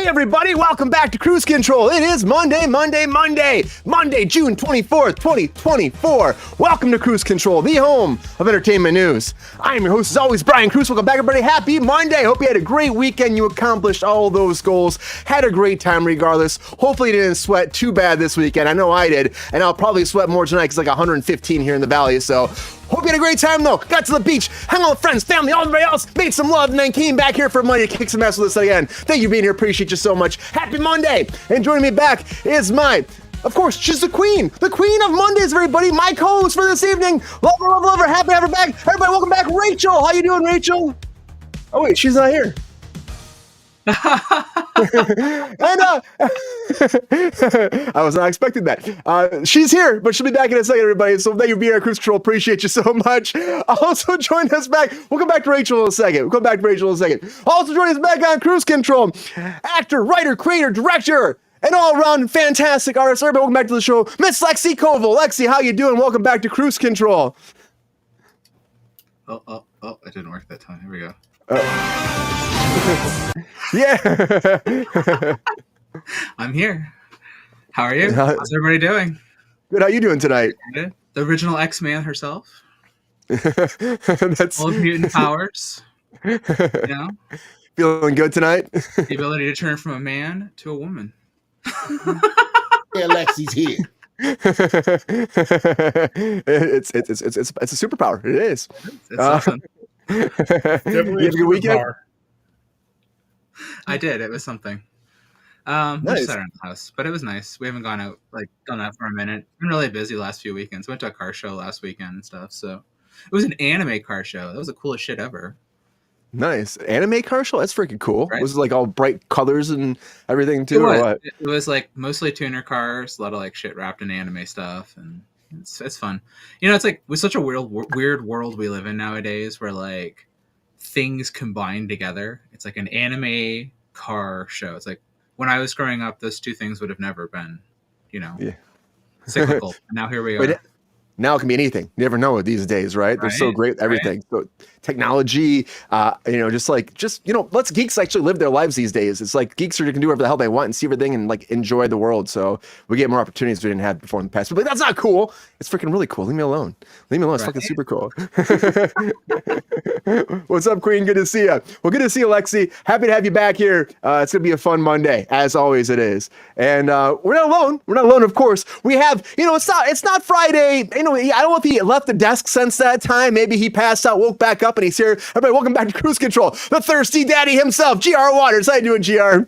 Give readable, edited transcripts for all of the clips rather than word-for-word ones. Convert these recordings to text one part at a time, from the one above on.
Everybody, welcome back to Kruse Control. It is Monday, June 24th, 2024. Welcome to Kruse Control, the home of entertainment news. I am your host, as always, Brian Kruse. Welcome back, everybody. Happy Monday. Hope you had a great weekend. You accomplished all those goals. Had a great time regardless. Hopefully you didn't sweat too bad this weekend. I know I did, and I'll probably sweat more tonight because it's like 115 here in the valley, so hope you had a great time, though. Got to the beach, hung out with friends, family, all everybody else, made some love, and then came back here for Monday to kick some ass with us again. Thank you for being here. Appreciate you so much. Happy Monday. And joining me back is of course, she's the queen of Mondays, everybody. My co-host for this evening. Love her. Happy to have her back. Everybody, welcome back, Rachel. How you doing, Rachel? Oh, wait, she's not here. And I was not expecting that. She's here, but she'll be back in a second, everybody. So thank you for being here, Kruse Control. Appreciate you so much. Also join us back. We'll come back to Rachel in a second. Also joining us back on Kruse Control, actor, writer, creator, director, and all-around fantastic artist. Everybody, welcome back to the show, Miss Lexi Koval. Lexi, how you doing? Welcome back to Kruse Control. Oh, it didn't work that time. Here we go. Yeah. I'm here. How are you? How's everybody doing? Good. How you doing tonight? Good. The original X-Man herself. That's Old mutant powers. You know? Feeling good tonight? The ability to turn from a man to a woman. Yeah, Lexi's here. It's a superpower. It is. It's something. Definitely you have a good weekend? I did. It was something. Nice. We just sat around the house, but it was nice. We haven't gone out done that for a minute. Been really busy the last few weekends. Went to a car show last weekend and stuff. So it was an anime car show. That was the coolest shit ever. Nice. Anime car show? That's freaking cool. Right? Was it like all bright colors and everything too, or what? It was like mostly tuner cars, a lot of like shit wrapped in anime stuff, and it's fun. You know, it's like with such a weird world we live in nowadays, where like things combine together. It's like an anime car show. It's like when I was growing up, those two things would have never been, cyclical. And now here we are. Now it can be anything. You never know these days, right? They're so great, everything. Right. So technology, let's geeks actually live their lives these days. It's like geeks can do whatever the hell they want and see everything and like enjoy the world. So we get more opportunities we didn't have before in the past. But that's not cool. It's freaking really cool. Leave me alone. It's fucking super cool. What's up, Queen? Good to see you. Well, good to see you, Lexi. Happy to have you back here. It's going to be a fun Monday, as always it is. And we're not alone. We're not alone, of course. We have, it's not Friday. I don't know if he left the desk since that time. Maybe he passed out, woke back up, and he's here. Everybody, welcome back to Kruse Control. The thirsty daddy himself, GR Waters. How you doing, GR?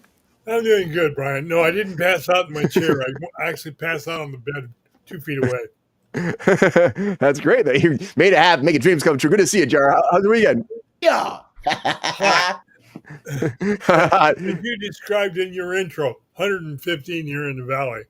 I'm doing good, Brian. No, I didn't pass out in my chair. I actually passed out on the bed 2 feet away. That's great. That you made it happen, making dreams come true. Good to see you, GR. How's the weekend? Yeah. As you described in your intro, 115 here in the valley.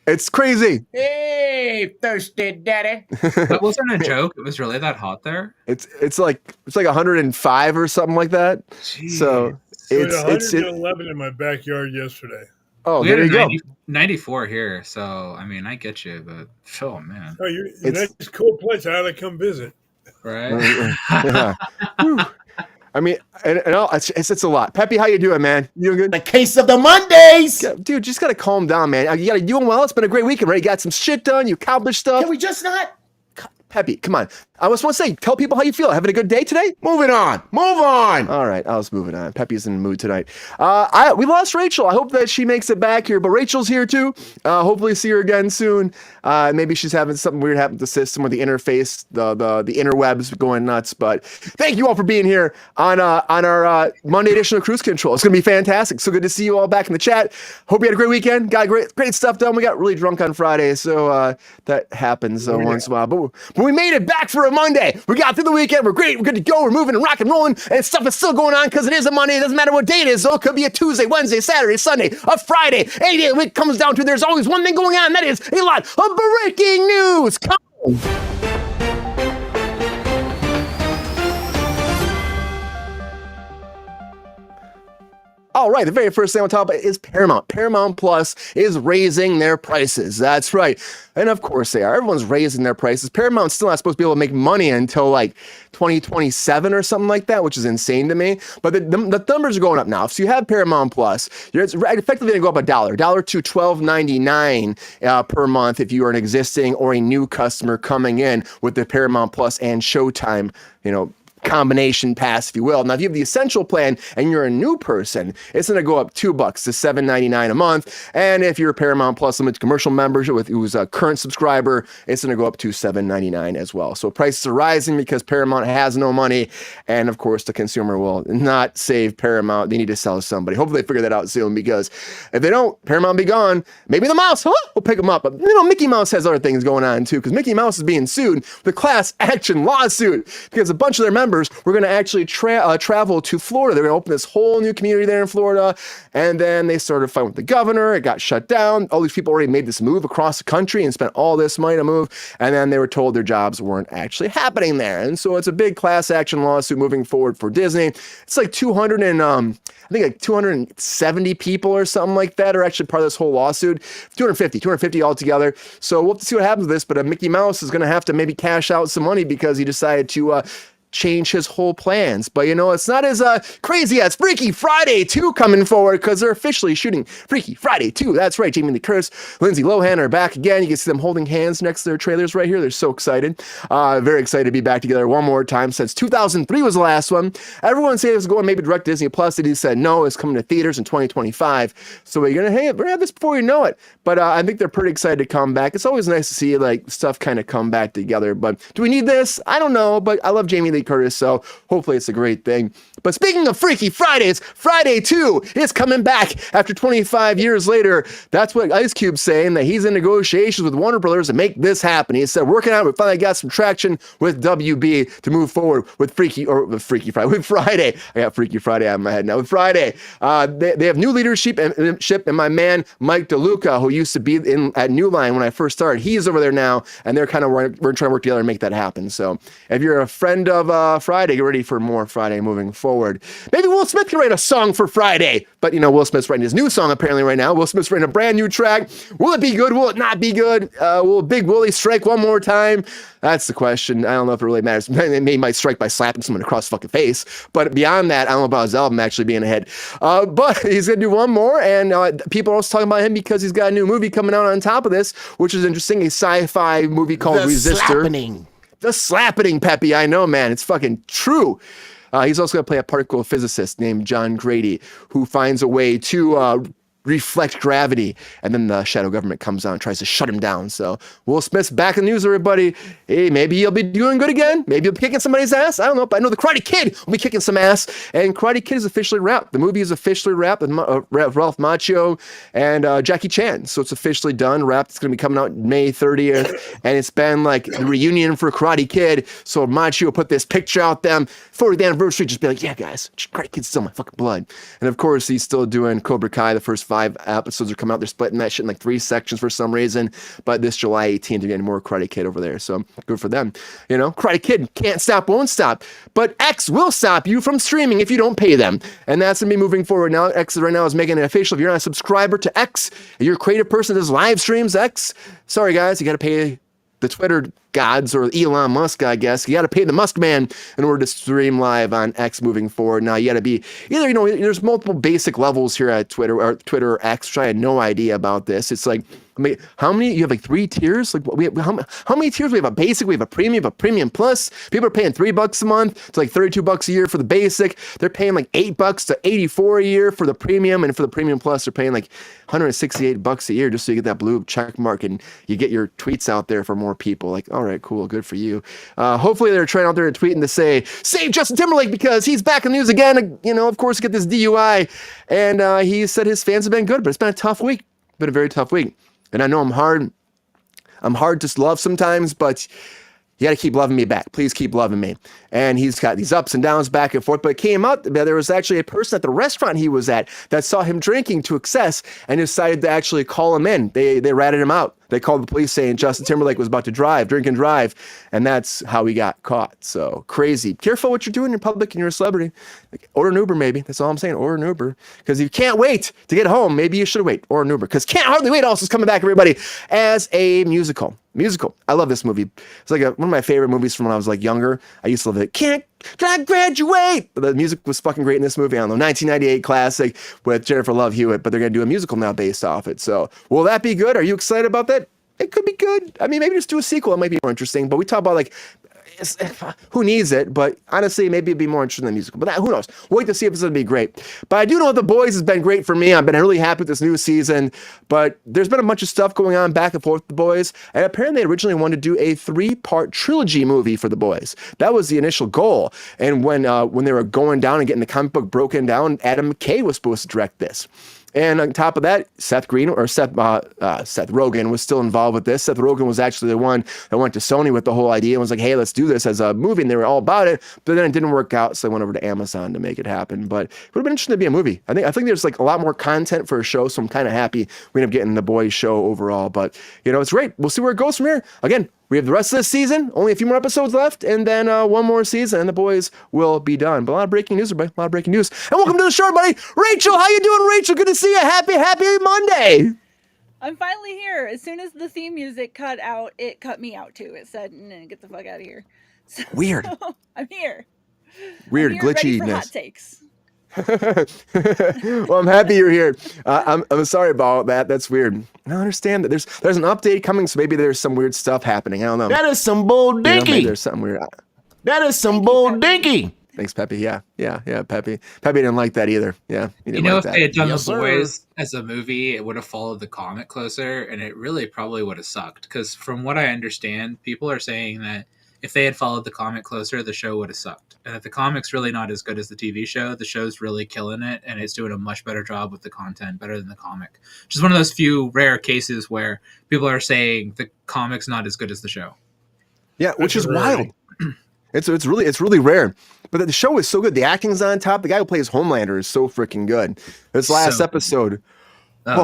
It's crazy. Hey, thirsty daddy. That wasn't a joke. It was really that hot there. It's like 105 or something like that. Jeez. So it's 111 in my backyard yesterday. Oh, there you go. 94 here. So I mean, I get you, but oh man. Oh, it's a cool place. I ought to come visit. Right. I mean, it's a lot. Peppy, how you doing, man? You doing good? The case of the Mondays. Yeah, dude, just gotta calm down, man. You doing well. It's been a great weekend, right? You got some shit done. You accomplished stuff. Can we just not? Peppy, come on. I just want to say, tell people how you feel. Having a good day today? Moving on. Move on. All right, I was moving on. Peppy's in the mood tonight. We lost Rachel. I hope that she makes it back here, but Rachel's here too. Hopefully see her again soon. Maybe she's having something weird happen to the system or the interface, the interwebs going nuts. But thank you all for being here on our Monday edition of Kruse Control. It's gonna be fantastic. So good to see you all back in the chat. Hope you had a great weekend. Got great stuff done. We got really drunk on Friday, so that happens once in a while. But we made it back for a Monday. We got through the weekend. We're great. We're good to go. We're moving and rock and rolling, and stuff is still going on because it is a Monday. It doesn't matter what day it is. So it could be a Tuesday, Wednesday, Saturday, Sunday, a Friday. Any day the week comes down to there's always one thing going on. And that is a lot of breaking news. Come on. All right, the very first thing I'll talk about is Paramount. Paramount Plus is raising their prices. That's right. And of course they are. Everyone's raising their prices. Paramount's still not supposed to be able to make money until like 2027 or something like that, which is insane to me. But the numbers are going up now. So you have Paramount Plus. It's effectively going to go up $1 to $12.99 per month if you are an existing or a new customer coming in with the Paramount Plus and Showtime, combination pass, if you will. Now, if you have the essential plan and you're a new person, it's going to go up $2 to $7.99 a month. And if you're a Paramount Plus limited commercial member who's a current subscriber, it's going to go up to $7.99 as well. So prices are rising because Paramount has no money. And of course, the consumer will not save Paramount. They need to sell to somebody. Hopefully they figure that out soon, because if they don't, Paramount will be gone. Maybe the mouse, will pick them up. But Mickey Mouse has other things going on too, because Mickey Mouse is being sued with a class action lawsuit because a bunch of their members were going to actually travel to Florida. They're going to open this whole new community there in Florida. And then they started fighting with the governor. It got shut down. All these people already made this move across the country and spent all this money to move. And then they were told their jobs weren't actually happening there. And so it's a big class action lawsuit moving forward for Disney. It's like 270 people or something like that are actually part of this whole lawsuit. 250 altogether. So we'll have to see what happens with this. But Mickey Mouse is going to have to maybe cash out some money because he decided to change his whole plans. But it's not as crazy as Freaky Friday 2 coming forward, because they're officially shooting Freaky Friday 2. That's right. Jamie Lee Curtis, Lindsay Lohan are back again. You can see them holding hands next to their trailers right here. They're so excited. Very excited to be back together one more time since 2003 was the last one. Everyone said it was going maybe direct to Disney Plus. They said no, it's coming to theaters in 2025. So we're gonna have this before you know it. But I think they're pretty excited to come back. It's always nice to see stuff kind of come back together. But do we need this? I don't know. But I love Jamie Lee Curtis, so hopefully it's a great thing. But speaking of Freaky Fridays, Friday 2 is coming back after 25 years later. That's what Ice Cube's saying, that he's in negotiations with Warner Brothers to make this happen. He said, working out, we finally got some traction with WB to move forward with Friday. I got Freaky Friday out of my head now. With Friday, they have new leadership, and my man Mike DeLuca, who used to be at New Line when I first started, he's over there now, and we're trying to work together and make that happen. So if you're a friend of Friday, get ready for more Friday moving forward. Maybe Will Smith can write a song for Friday, but Will Smith's writing his new song apparently right now. Will Smith's writing a brand new track. Will it be good? Will it not be good? Will Big Willie strike one more time? That's the question. I don't know if it really matters. He might strike by slapping someone across the fucking face, but beyond that, I don't know about his album actually being ahead. But he's gonna do one more, and people are also talking about him because he's got a new movie coming out on top of this, which is interesting. A sci-fi movie called Resistor. The slappening, Peppy. I know, man. It's fucking true. He's also going to play a particle physicist named John Grady, who finds a way to reflect gravity, and then the shadow government comes out and tries to shut him down. So Will Smith's back in the news, everybody. Hey, maybe he'll be doing good again. Maybe he'll be kicking somebody's ass. I don't know, but I know the Karate Kid will be kicking some ass, and Karate Kid is officially wrapped. The movie is officially wrapped with Ralph Macchio and Jackie Chan. So it's officially done, wrapped. It's going to be coming out May 30th, and it's been like the reunion for Karate Kid. So Macchio put this picture out them for the anniversary, just be like, yeah, guys, Karate Kid's still my fucking blood. And of course, he's still doing Cobra Kai. The first 5 episodes are coming out. They're splitting that shit in like 3 sections for some reason. But this July 18th, they're getting more Karate Kid over there. So good for them. Karate Kid can't stop, won't stop. But X will stop you from streaming if you don't pay them. And that's going to be moving forward now. X right now is making it official. If you're not a subscriber to X, if you're a creative person that does live streams, X, sorry guys, you got to pay the Twitter gods or Elon Musk, I guess. You got to pay the Musk man in order to stream live on X moving forward. Now you got to be either, there's multiple basic levels here at Twitter or X, which I had no idea about this. It's like, I mean, how many? You have like 3 tiers. Like how many tiers? We have a basic, we have a premium plus. People are paying $3 a month to like $32 a year for the basic. They're paying like $8 to $84 a year for the premium, and for the premium plus, they're paying like $168 a year just so you get that blue check mark and you get your tweets out there for more people. Like, all right, cool, good for you. Hopefully they're trying out there and tweeting to say save Justin Timberlake because he's back in the news again. Of course, get this DUI, and he said his fans have been good, but it's been a tough week. Been a very tough week. And I know I'm hard to love sometimes, but you got to keep loving me back. Please keep loving me. And he's got these ups and downs back and forth, but it came out that there was actually a person at the restaurant he was at that saw him drinking to excess and decided to actually call him in. They ratted him out. They called the police saying Justin Timberlake was about to drink and drive, and that's how he got caught. So crazy. Careful what you're doing. You're public and you're a celebrity. Order an Uber, maybe. That's all I'm saying. Order an Uber. Because if you can't wait to get home, maybe you should wait. Order an Uber. Because Can't Hardly Wait also is coming back, everybody, as a musical. I love this movie. It's like one of my favorite movies from when I was like younger. I used to love it. Can I graduate? The music was fucking great in this movie. I don't know, 1998 classic with Jennifer Love Hewitt, but they're going to do a musical now based off it. So will that be good? Are you excited about that? It could be good. I mean, maybe just do a sequel. It might be more interesting, but we talk about like, who needs it? But honestly, maybe it'd be more interesting than the musical. But who knows? We'll wait to see if it's going to be great. But I do know The Boys has been great for me. I've been really happy with this new season. But there's been a bunch of stuff going on back and forth with The Boys. And apparently they originally wanted to do a 3-part trilogy movie for The Boys. That was the initial goal. And when they were going down and getting the comic book broken down, Adam McKay was supposed to direct this. And on top of that, Seth Rogen was still involved with this. Seth Rogen was actually the one that went to Sony with the whole idea and was like, hey, let's do this as a movie. And they were all about it. But then it didn't work out. So they went over to Amazon to make it happen. But it would have been interesting to be a movie. I think there's like a lot more content for a show. So I'm kind of happy we end up getting The Boys show overall. But, it's great. We'll see where it goes from here. Again, we have the rest of this season, only a few more episodes left, and then one more season, and The Boys will be done. But a lot of breaking news, everybody. A lot of breaking news. And welcome to the show, everybody. Rachel, how you doing, Rachel? Good to see you. Happy Monday. I'm finally here. As soon as the theme music cut out, it cut me out too. It said, get the fuck out of here. So, Weird. I'm here. Weird, I'm here, ready for glitchiness. hot takes. Well, I'm happy you're here. I'm sorry about that. That's weird. I don't understand that. There's an update coming, so maybe there's some weird stuff happening. I don't know. That is some bull dinky. Maybe there's something weird. That is some bull dinky. Thanks, Peppy. Yeah, Peppy. Peppy didn't like that either. Yeah, he didn't like If that. they had done Yes, The sir. Boys as a movie, it would have followed the comic closer, and it really probably would have sucked. Because from what I understand, people are saying that if they had followed the comic closer, the show would have sucked. And if the comic's really not as good as the TV show, the show's really killing it, and it's doing a much better job with the content, better than the comic. Which is one of those few rare cases where people are saying the comic's not as good as the show. Yeah, which is wild. It's really rare. But the show is so good. The acting's on top. The guy who plays Homelander is so freaking good. This last episode. Right.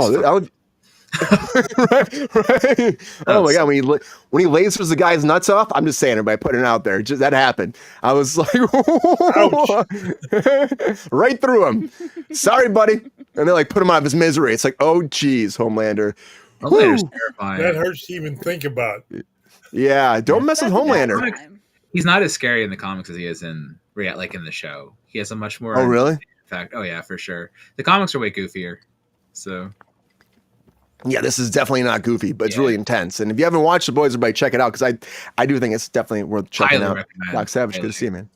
Oh my god, when he lasers the guy's nuts off, I'm just saying, everybody, putting it out there. Just that happened. I was like, right through him. Sorry, buddy. And they like put him out of his misery. It's like, oh geez, Homelander. Homelander's terrifying. That hurts to even think about. Yeah, don't mess with Homelander. He's not as scary in the comics as he is in the show. He has a much more. Oh really? In fact, oh yeah, for sure. The comics are way goofier. So. Yeah, this is definitely not goofy, but it's really intense. And if you haven't watched The Boys, everybody check it out because I do think it's definitely worth checking out. Doc Savage, good to see you, man.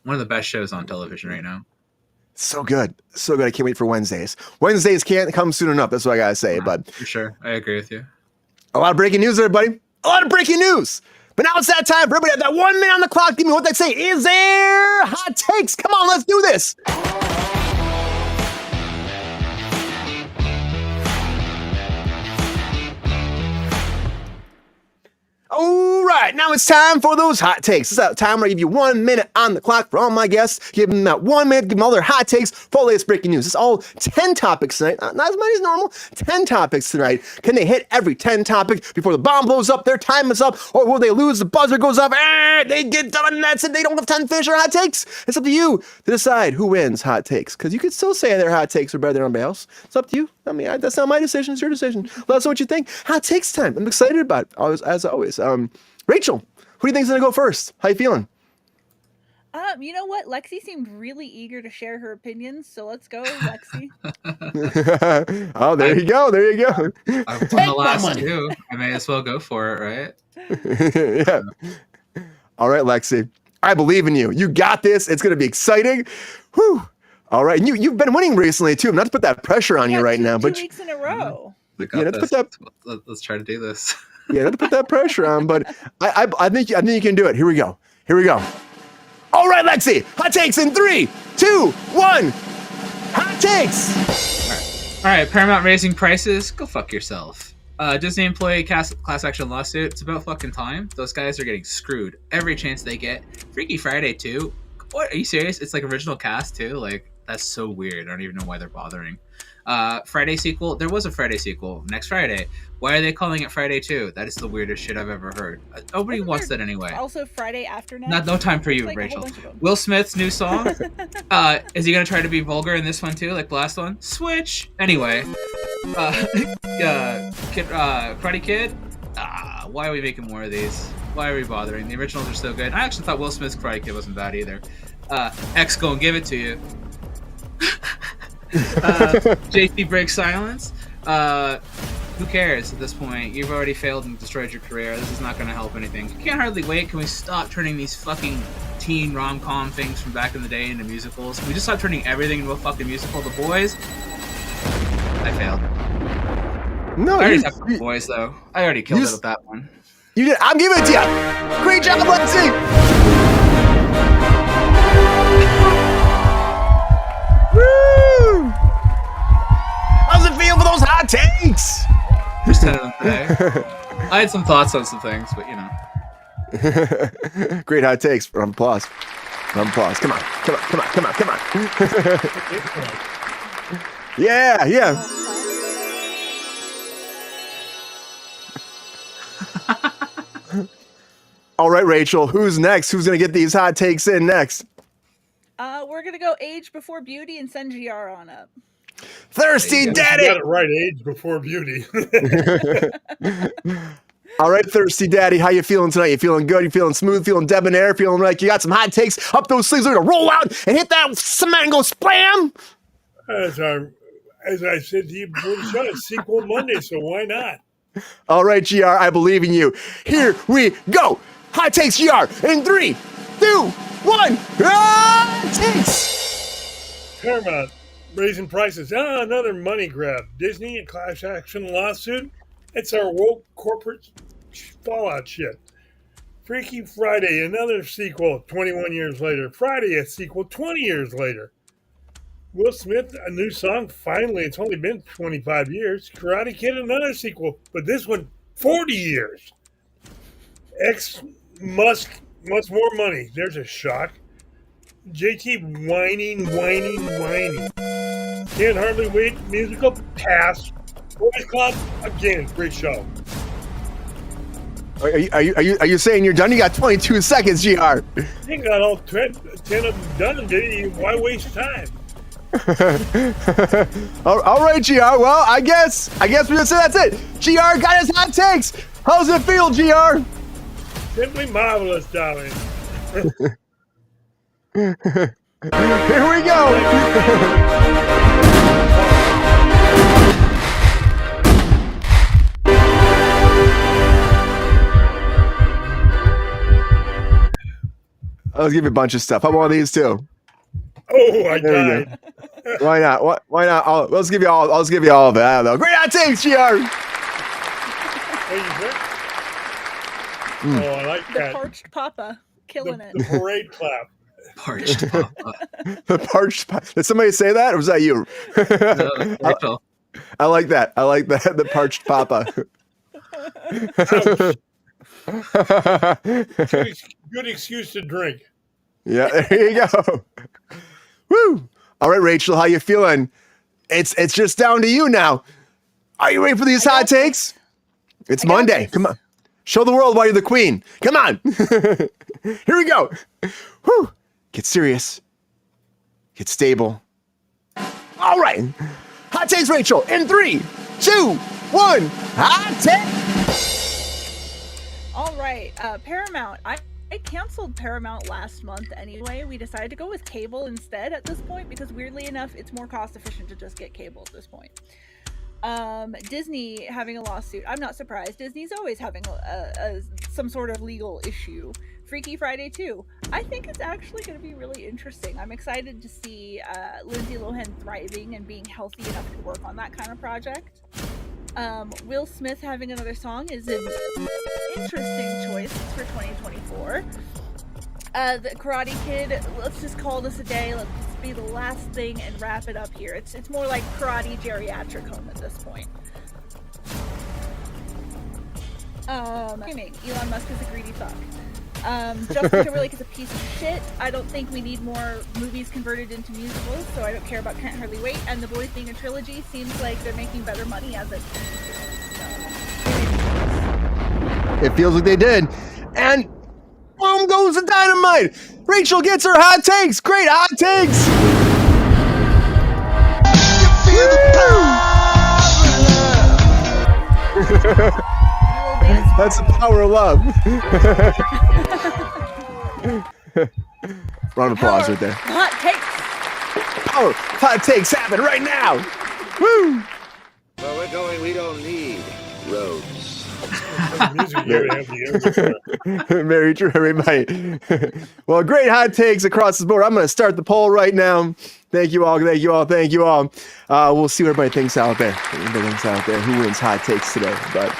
One of the best shows on television right now. So good. I can't wait for Wednesdays. Wednesdays can't come soon enough. That's what I gotta say. But for sure, I agree with you. A lot of breaking news, everybody. A lot of breaking news. But now it's that time for everybody to have that 1 minute on the clock. Give me what they say. Is there hot takes? Come on, let's do this. All right, now it's time for those hot takes. This is that time where I give you 1 minute on the clock for all my guests. Give them that 1 minute, give them all their hot takes for all latest breaking news. It's all 10 topics tonight. Not as many as normal. 10 topics tonight. Can they hit every 10 topics before the bomb blows up, their time is up, or will they lose, the buzzer goes up, they get done, and that's it. They don't have time to finish their hot takes. It's up to you to decide who wins hot takes, because you could still say their hot takes are better than everybody else. It's up to you. I mean, that's not my decision. It's your decision. Let us know what you think. Hot takes time. I'm excited about it, as always. Rachel, who do you think's gonna go first? How you feeling? You know what? Lexi seemed really eager to share her opinions, so let's go, Lexi. Oh, there you go. There you go. I've won the last two. I may as well go for it, right? Yeah. All right, Lexi. I believe in you. You got this. It's gonna be exciting. Whew. All right. And you've been winning recently too. Not to put that pressure on you right now, but 2 weeks in a row. Let's try to do this. Yeah, not to put that pressure on, but I think you can do it. Here we go. All right, Lexi. Hot takes in 3, 2, 1. Hot takes. All right. Paramount raising prices. Go fuck yourself. Disney employee class action lawsuit. It's about fucking time. Those guys are getting screwed every chance they get. Freaky Friday too. What? Are you serious? It's like original cast too. Like that's so weird. I don't even know why they're bothering. Friday sequel. There was a Friday sequel next Friday. Why are they calling it Friday 2? That is the weirdest shit I've ever heard. Nobody wants that anyway. Also, Friday after next. No time for you, like Rachel. Will Smith's new song. Is he gonna try to be vulgar in this one too, like the last one? Switch. Anyway, Karate Kid. Why are we making more of these? Why are we bothering? The originals are so good. I actually thought Will Smith's Karate Kid wasn't bad either. X gonna give it to you. JT breaks silence. Who cares at this point? You've already failed and destroyed your career. This is not going to help anything. You can't hardly wait. Can we stop turning these fucking teen rom-com things from back in the day into musicals? Can we just stop turning everything into a fucking musical? The Boys? I failed. No, I already have The Boys, though. I already killed it with that one. You did. I'm giving it to you. Great job, Lexi. Woo! How's it feel for those hot takes? There's 10 of them today. I had some thoughts on some things, but you know. Great hot takes. Round of applause. Come on. Yeah. All right, Rachel. Who's next? Who's gonna get these hot takes in next? We're gonna go age before beauty and send GR on up. Thirsty Daddy. You got it right. Age before beauty. All right, Thirsty Daddy, how you feeling tonight? You feeling good? You feeling smooth? Feeling debonair? Feeling like you got some hot takes up those sleeves? We're gonna roll out and hit that cement and go splam. As I said to you before the show, it's sequel Monday, so why not? All right, GR, I believe in you. Here we go. Hot takes, GR, in 3, 2, 1. Hot takes. Paramount raising prices. Another money grab. Disney, a class action lawsuit. It's our woke corporate fallout shit. Freaky Friday, another sequel 21 years later. Friday, a sequel 20 years later. Will Smith, a new song, finally. It's only been 25 years. Karate Kid, another sequel, but this one, 40 years. Musk more money. There's a shock. JT whining. Can't hardly wait. Musical, pass. Boys Club, again, great show. Are you saying you're done? You got 22 seconds, GR. You got all 10 of them done, did you? Why waste time? All right, GR. Well, I guess we're gonna say that's it. GR got his hot takes. How's it feel, GR? Simply marvelous, darling. Here we go. I'll give you a bunch of stuff. I want these too. Oh, I died. Why not? Why not? Let's give you all. I'll just give you all of it. I don't know. Great hot takes, GR. Oh, I like The that. parched papa, killing it. The parade clap. Parched Papa. The parched. Did somebody say that, or was that you? No, Rachel. I like that. The parched papa. Good excuse to drink. Yeah, there you go. Woo! All right, Rachel, how you feeling? It's just down to you now. Are you ready for these I hot got takes? this. It's I got Monday. this. Come on. Show the world why you're the queen. Come on. Here we go. Whew. Get serious. Get stable. All right. Hot takes, Rachel. In 3, 2, 1. Hot take. All right, Paramount. I canceled Paramount last month anyway. We decided to go with cable instead at this point because weirdly enough, it's more cost efficient to just get cable at this point. Disney having a lawsuit. I'm not surprised. Disney's always having some sort of legal issue. Freaky Friday 2. I think it's actually going to be really interesting. I'm excited to see Lindsay Lohan thriving and being healthy enough to work on that kind of project. Will Smith having another song is an interesting choice for 2024. The Karate Kid, let's just call this a day. Let's be the last thing and wrap it up here. It's more like karate geriatric home at this point. Elon Musk is a greedy fuck. Justin Timberlake is a piece of shit. I don't think we need more movies converted into musicals, so I don't care about Can't Hardly Wait. And The Boys being a trilogy seems like they're making better money as it. It feels like they did. And boom goes the dynamite. Rachel gets her hot takes. Great hot takes. That's the power of love. Round of applause right there. Hot takes. Power hot takes happen right now. Woo! Where we're going, we don't need roads. Music you have the answer. Very true, everybody. Well, great hot takes across the board. I'm going to start the poll right now. Thank you all. Thank you all. Thank you all. We'll see what everybody thinks out there. Who wins hot takes today? But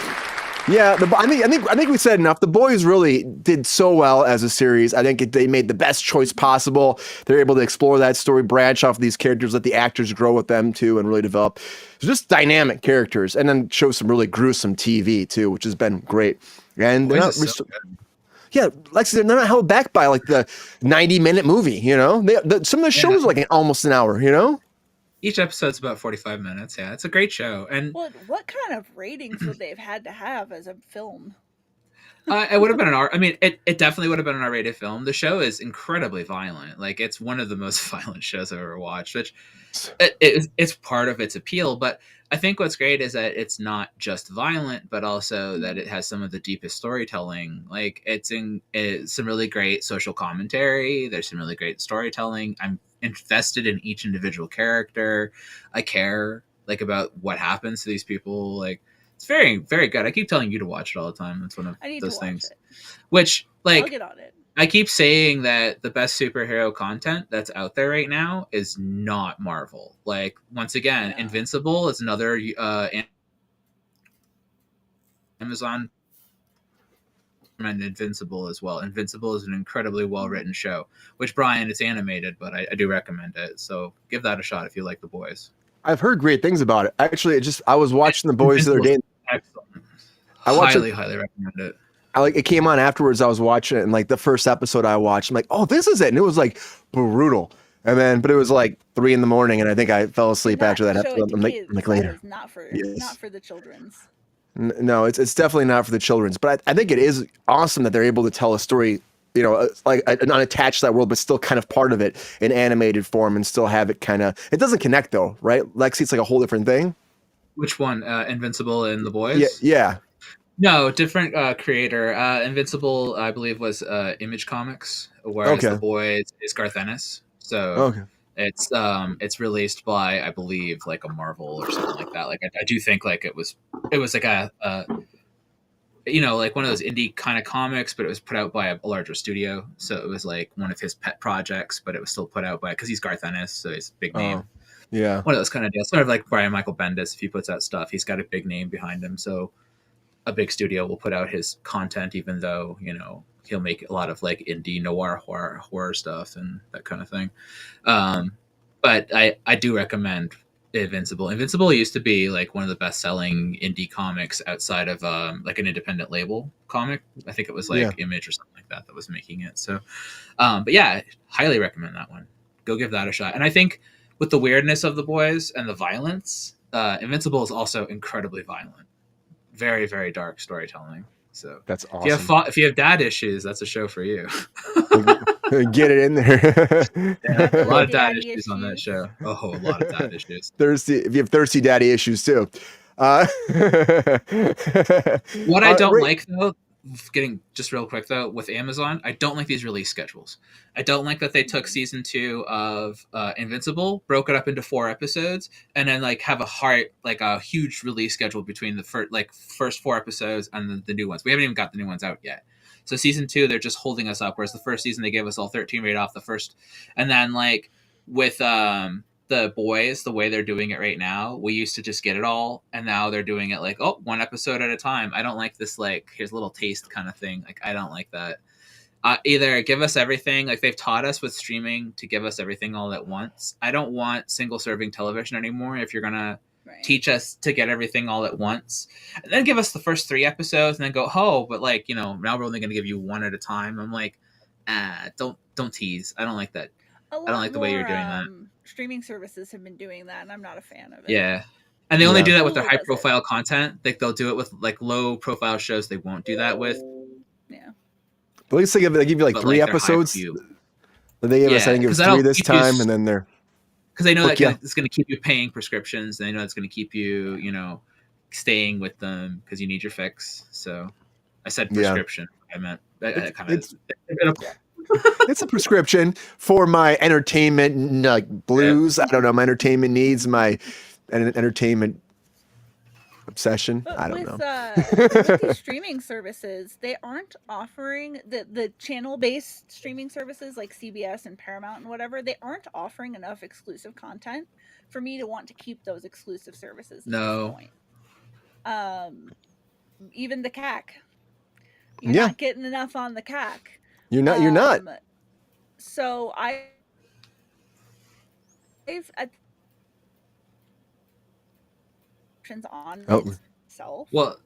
yeah, I think we said enough. The Boys really did so well as a series. I think they made the best choice possible. They're able to explore that story, branch off these characters, let the actors grow with them too, and really develop just dynamic characters, and then show some really gruesome TV too, which has been great. And they're not yeah, Lexi, they're not held back by like the 90-minute movie. You know, some of the shows are like almost an hour. You know. Each episode's about 45 minutes. Yeah, it's a great show. And what kind of ratings would they have had to have as a film? it would have been an R. I mean, it definitely would have been an R-rated film. The show is incredibly violent. Like, it's one of the most violent shows I've ever watched, which it's part of its appeal. But I think what's great is that it's not just violent, but also that it has some of the deepest storytelling. Like, it's some really great social commentary. There's some really great storytelling. I'm invested in each individual character. I care like about what happens to these people. Like, it's very, very good. I keep telling you to watch it all the time. It's one of those things. Which, like, I'll get on it. I keep saying that the best superhero content that's out there right now is not Marvel. Like, once again, Invincible is another Amazon, and Invincible as well. Invincible is an incredibly well-written show, which, Brian, it's animated, but I do recommend it. So give that a shot if you like The Boys. I've heard great things about it. Actually, I was watching The Boys the other day. Excellent. I highly recommend it. It came on afterwards. I was watching it, and like the first episode I watched, I'm like, oh, this is it. And it was like brutal. And then, but it was like 3 a.m, and I think I fell asleep after that episode. I'm like later. Not for the children's. No, it's definitely not for the children's. But I think it is awesome that they're able to tell a story, you know, like not attached to that world, but still kind of part of it in animated form, and still have it kind of. It doesn't connect though, right? Lexi, it's like a whole different thing. Which one? Invincible and The Boys? Yeah. No, different creator. Invincible, I believe, was Image Comics, whereas The Boys is Garth Ennis. So it's released by, I believe, like a Marvel or something like that. Like I do think like it was like a you know, like one of those indie kind of comics, but it was put out by a larger studio. So it was like one of his pet projects, but it was still put out by, because he's Garth Ennis, so he's a big name. Yeah, one of those kind of deals. Sort of like Brian Michael Bendis. If he puts out stuff, he's got a big name behind him. So a big studio will put out his content, even though, you know, he'll make a lot of like indie noir horror stuff and that kind of thing. But I do recommend Invincible. Invincible used to be like one of the best-selling indie comics outside of like an independent label comic. I think it was like Yeah. Image or something like that was making it. So, but yeah, highly recommend that one. Go give that a shot. And I think with the weirdness of the boys and the violence, Invincible is also incredibly violent. Very, very dark storytelling. So That's awesome. if you have dad issues, that's a show for you. Get it in there. Yeah, a lot of dad Daddy issues on that issues. show. Oh, a lot of dad issues. Thirsty. If you have thirsty daddy issues too. What I don't Ray- like though, getting just real quick though, with Amazon, I don't like these release schedules. I don't like that they took season 2 of Invincible, broke it up into 4 episodes, and then like have a huge release schedule between the first 4 episodes and the new ones. We haven't even got the new ones out yet. So season 2, they're just holding us up. Whereas the first season, they gave us all 13 right off the first, and then like with the boys, the way they're doing it right now, we used to just get it all, and now they're doing it like, oh, 1 episode at a time. I don't like this, like, here's a little taste kind of thing. Like, I don't like that. Either give us everything, like they've taught us with streaming to give us everything all at once. I don't want single serving television anymore. If you're gonna teach us to get everything all at once, and then give us the first 3 episodes and then go, oh, but like, now we're only gonna give you 1 at a time. I'm like, don't tease. I don't like that. I don't like the way you're doing that. Streaming services have been doing that, and I'm not a fan of it. Yeah. And they only do that with their Hulu does high profile content. Like they'll do it with like low profile shows they won't do that with. Yeah. At least they give you like But, 3 like, they're high episodes. view. They gave us, I think it was 3 this time, and then they're because they know that Hook ya. it's going to keep you paying prescriptions. They know it's going to keep you, staying with them because you need your fix. So I said Yeah. prescription. I meant that kind of. it's a prescription for my entertainment like blues. I don't know, my entertainment needs, my entertainment obsession. But I don't know. With these streaming services, they aren't offering the channel-based streaming services like CBS and Paramount and whatever. They aren't offering enough exclusive content for me to want to keep those exclusive services. At this point. Even the CAC. You're not getting enough on the CAC. You're not. So I've on itself. Well,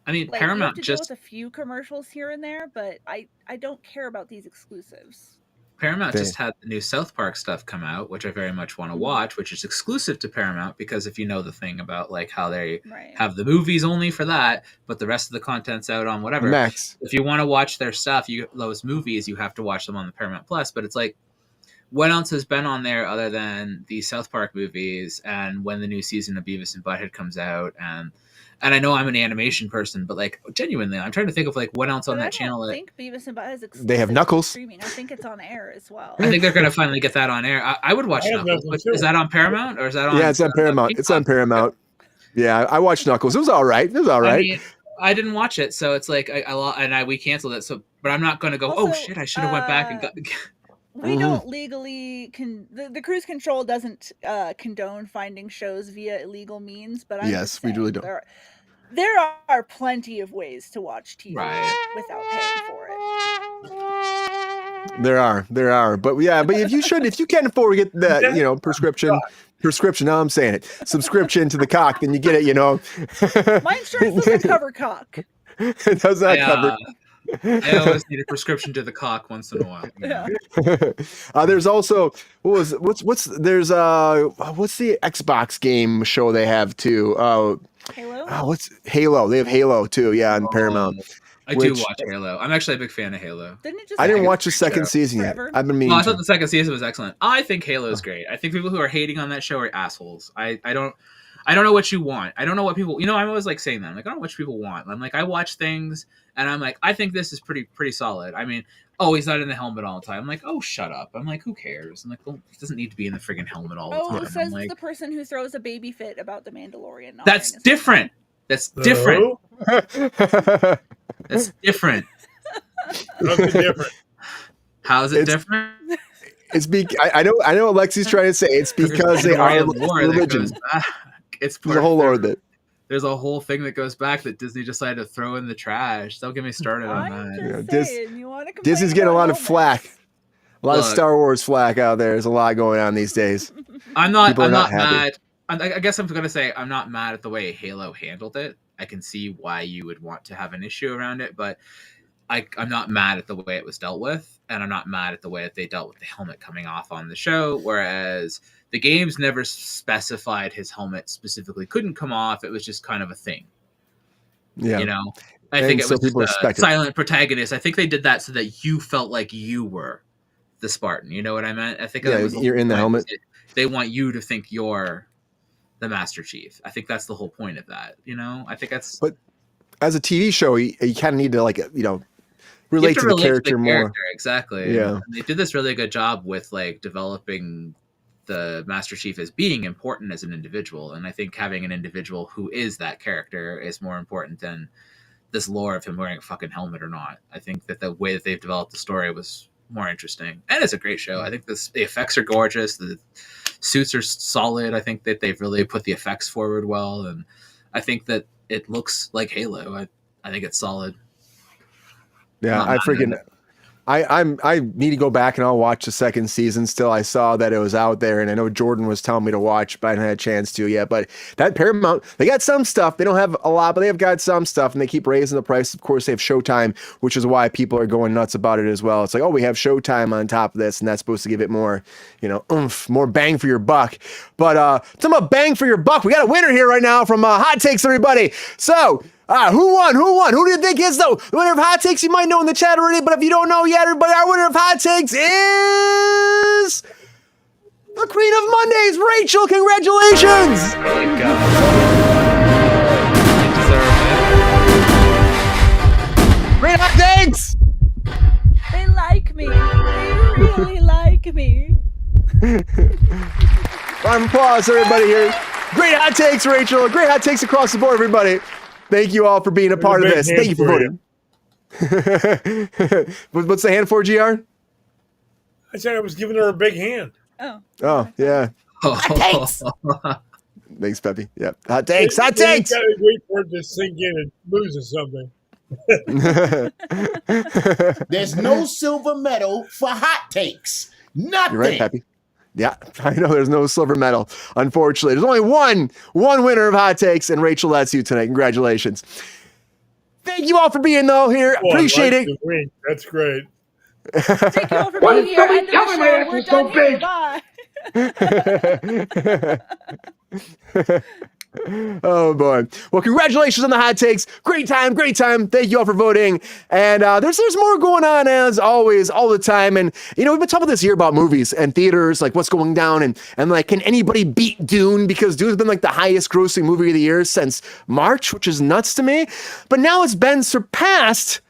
I mean, Like, Paramount you have to just deal with a few commercials here and there, but I don't care about these exclusives. Paramount just had the new South Park stuff come out, which I very much want to watch, which is exclusive to Paramount because if you know the thing about like how they have the movies only for that, but the rest of the content's out on whatever. Max. If you want to watch their stuff, those movies, you have to watch them on the Paramount Plus. But it's like, what else has been on there other than the South Park movies and when the new season of Beavis and Butthead comes out? And I know I'm an animation person, but like genuinely, I'm trying to think of like what else on that channel. I think Beavis and Butthead is exclusive. They have Knuckles. Streaming. I think it's on air as well. I think they're going to finally get that on air. I would watch Knuckles. Is that on Paramount or is that on? Yeah, it's on Paramount. It's on Paramount. Yeah, I watched Knuckles. It was all right. I mean, I didn't watch it, so it's like we canceled it. So, but I'm not going to go. Also, oh shit! I should have went back and got. We don't legally the Kruse Control doesn't condone finding shows via illegal means, but we really don't. There are plenty of ways to watch TV without paying for it. There are, but if you can't afford to get that, prescription. Now I'm saying it, subscription to the cock, then you get it. My insurance doesn't cover cock. It does not cover. I always need a prescription to the cock once in a while. Yeah. There's also what's the Xbox game show they have too? Halo. What's Halo? They have Halo too. Yeah, on Paramount. I do watch Halo. I'm actually a big fan of Halo. I didn't watch the second season yet. I've been meaning. I thought the second season was excellent. I think Halo is great. I think people who are hating on that show are assholes. I don't know what you want. I don't know what people. I'm always like saying that. I'm like, I don't know what people want. I'm like, I watch things and I'm like, I think this is pretty solid. I mean, oh, he's not in the helmet all the time. I'm like, oh, shut up. I'm like, who cares? I'm like, well, he doesn't need to be in the friggin' helmet all the time. Says like, the person who throws a baby fit about the Mandalorian. That's different. That's different. That's different. Different. How's it different? It's I know Alexi's trying to say it's because they are religion. It's the whole lore that. There's a whole thing that goes back that Disney decided to throw in the trash. Don't get me started on that. Disney's getting a lot of flack. A lot of Star Wars flack out there. There's a lot going on these days. I'm not mad. I guess I'm gonna say I'm not mad at the way Halo handled it. I can see why you would want to have an issue around it, but I'm not mad at the way it was dealt with, and I'm not mad at the way that they dealt with the helmet coming off on the show. Whereas the games never specified his helmet specifically couldn't come off; it was just kind of a thing. Yeah. You know, I And think it so was people just a respect it. silent protagonist. I think they did that so that you felt like you were the Spartan. You know what I meant? I think Yeah, that was you're in the point. helmet. They want you to think you're the Master Chief. I think that's the whole point of that. You know, I think that's. But as a TV show, you kind of need to, like, you know, relate You have to the character more. Exactly. Yeah. And they did this really good job with like developing the Master Chief as being important as an individual. And I think having an individual who is that character is more important than this lore of him wearing a fucking helmet or not. I think that the way that they've developed the story was more interesting. And it's a great show. I think the effects are gorgeous. The suits are solid. I think that they've really put the effects forward well. And I think that it looks like Halo. I think it's solid. Yeah, I need to go back and I'll watch the second season still. I saw that it was out there, and I know Jordan was telling me to watch, but I haven't had a chance to yet. But that Paramount, they got some stuff. They don't have a lot, but they've got some stuff, and they keep raising the price. Of course, they have Showtime, which is why people are going nuts about it as well. It's like, oh, we have Showtime on top of this, and that's supposed to give it more, you know, oomph, more bang for your buck. But talking about bang for your buck, we got a winner here right now from Hot Takes, everybody. So, who won? Who do you think is the winner of Hot Takes? You might know in the chat already, but if you don't know yet, everybody, our winner of Hot Takes is the Queen of Mondays, Rachel. Congratulations! Oh my God. Great Hot Takes! They like me. They really like me. Round of applause, everybody here. Great Hot Takes, Rachel. Great Hot Takes across the board, everybody. Thank you all for being a part of this. Thank you for voting. What's the hand for, GR? I said I was giving her a big hand. Oh, yeah. Hot Takes. Thanks, Peppy. Yep. Hot Takes. Hot Takes. You gotta wait for it to sink in and loses something. There's no silver medal for hot takes. Nothing. You're right, Peppy. Yeah, I know there's no silver medal. Unfortunately, there's only one winner of Hot Takes, and Rachel, that's you tonight. Congratulations. Thank you all for being here. Appreciate it. That's great. Thank you all for being here. End of the show. We're done here. Bye. Oh boy. Well, congratulations on the Hot Takes. Great time. Thank you all for voting. And there's more going on as always, all the time. And you know, we've been talking this year about movies and theaters, like what's going down, and like, can anybody beat Dune? Because Dune's been like the highest grossing movie of the year since March, which is nuts to me. But now it's been surpassed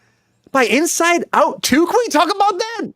by Inside Out 2. Can we talk about that?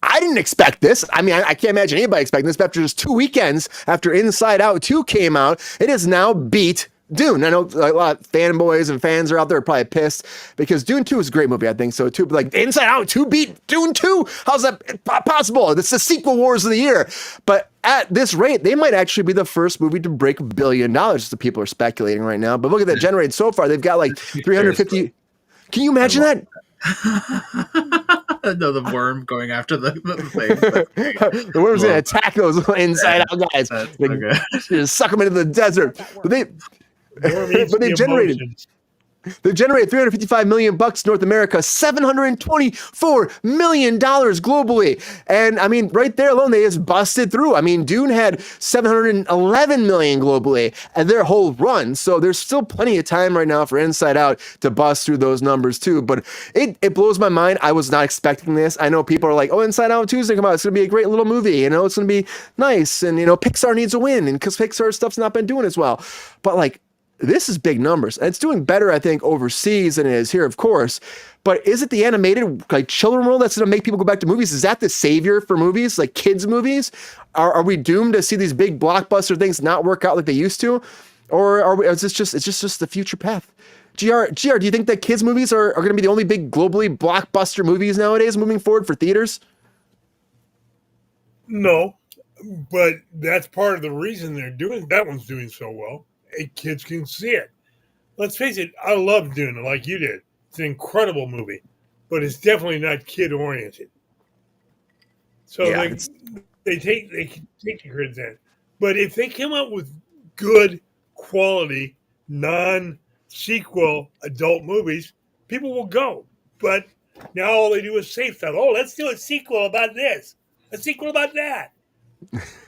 I didn't expect this. I mean, I can't imagine anybody expecting this. But after just 2 weekends after Inside Out 2 came out, it has now beat Dune. I know a lot of fanboys and fans are out there probably pissed because Dune 2 is a great movie, I think so too. But like, Inside Out 2 beat Dune 2. How's that possible? It's the sequel wars of the year. But at this rate, they might actually be the first movie to break $1 billion. So people are speculating right now. But look at that generated so far. They've got like 350. Can you imagine that? No, the worm going after the thing. The worm's going to attack those little Inside Out guys. Like, just suck them into the desert. But they've generated $355 million North America, $724 million globally. And I mean, right there alone, they just busted through. I mean, Dune had $711 million globally and their whole run. So there's still plenty of time right now for Inside Out to bust through those numbers too. But it blows my mind. I was not expecting this. I know people are like, oh, Inside Out Tuesday come out. It's going to be a great little movie. You know, it's going to be nice. And, you know, Pixar needs a win, and because Pixar stuff's not been doing as well. But like, this is big numbers. And it's doing better, I think, overseas than it is here, of course. But is it the animated, like, children world that's going to make people go back to movies? Is that the savior for movies, like kids' movies? Are we doomed to see these big blockbuster things not work out like they used to? Or is this just the future path? GR, do you think that kids' movies are going to be the only big globally blockbuster movies nowadays moving forward for theaters? No, but that's part of the reason that one's doing so well. Kids can see it. Let's face it, I love Dune like you did. It's an incredible movie, but it's definitely not kid oriented. So Yeah, they can take your kids in, but if they come up with good quality non sequel adult movies, people will go. But now all they do is say stuff. Oh, let's do a sequel about this, a sequel about that.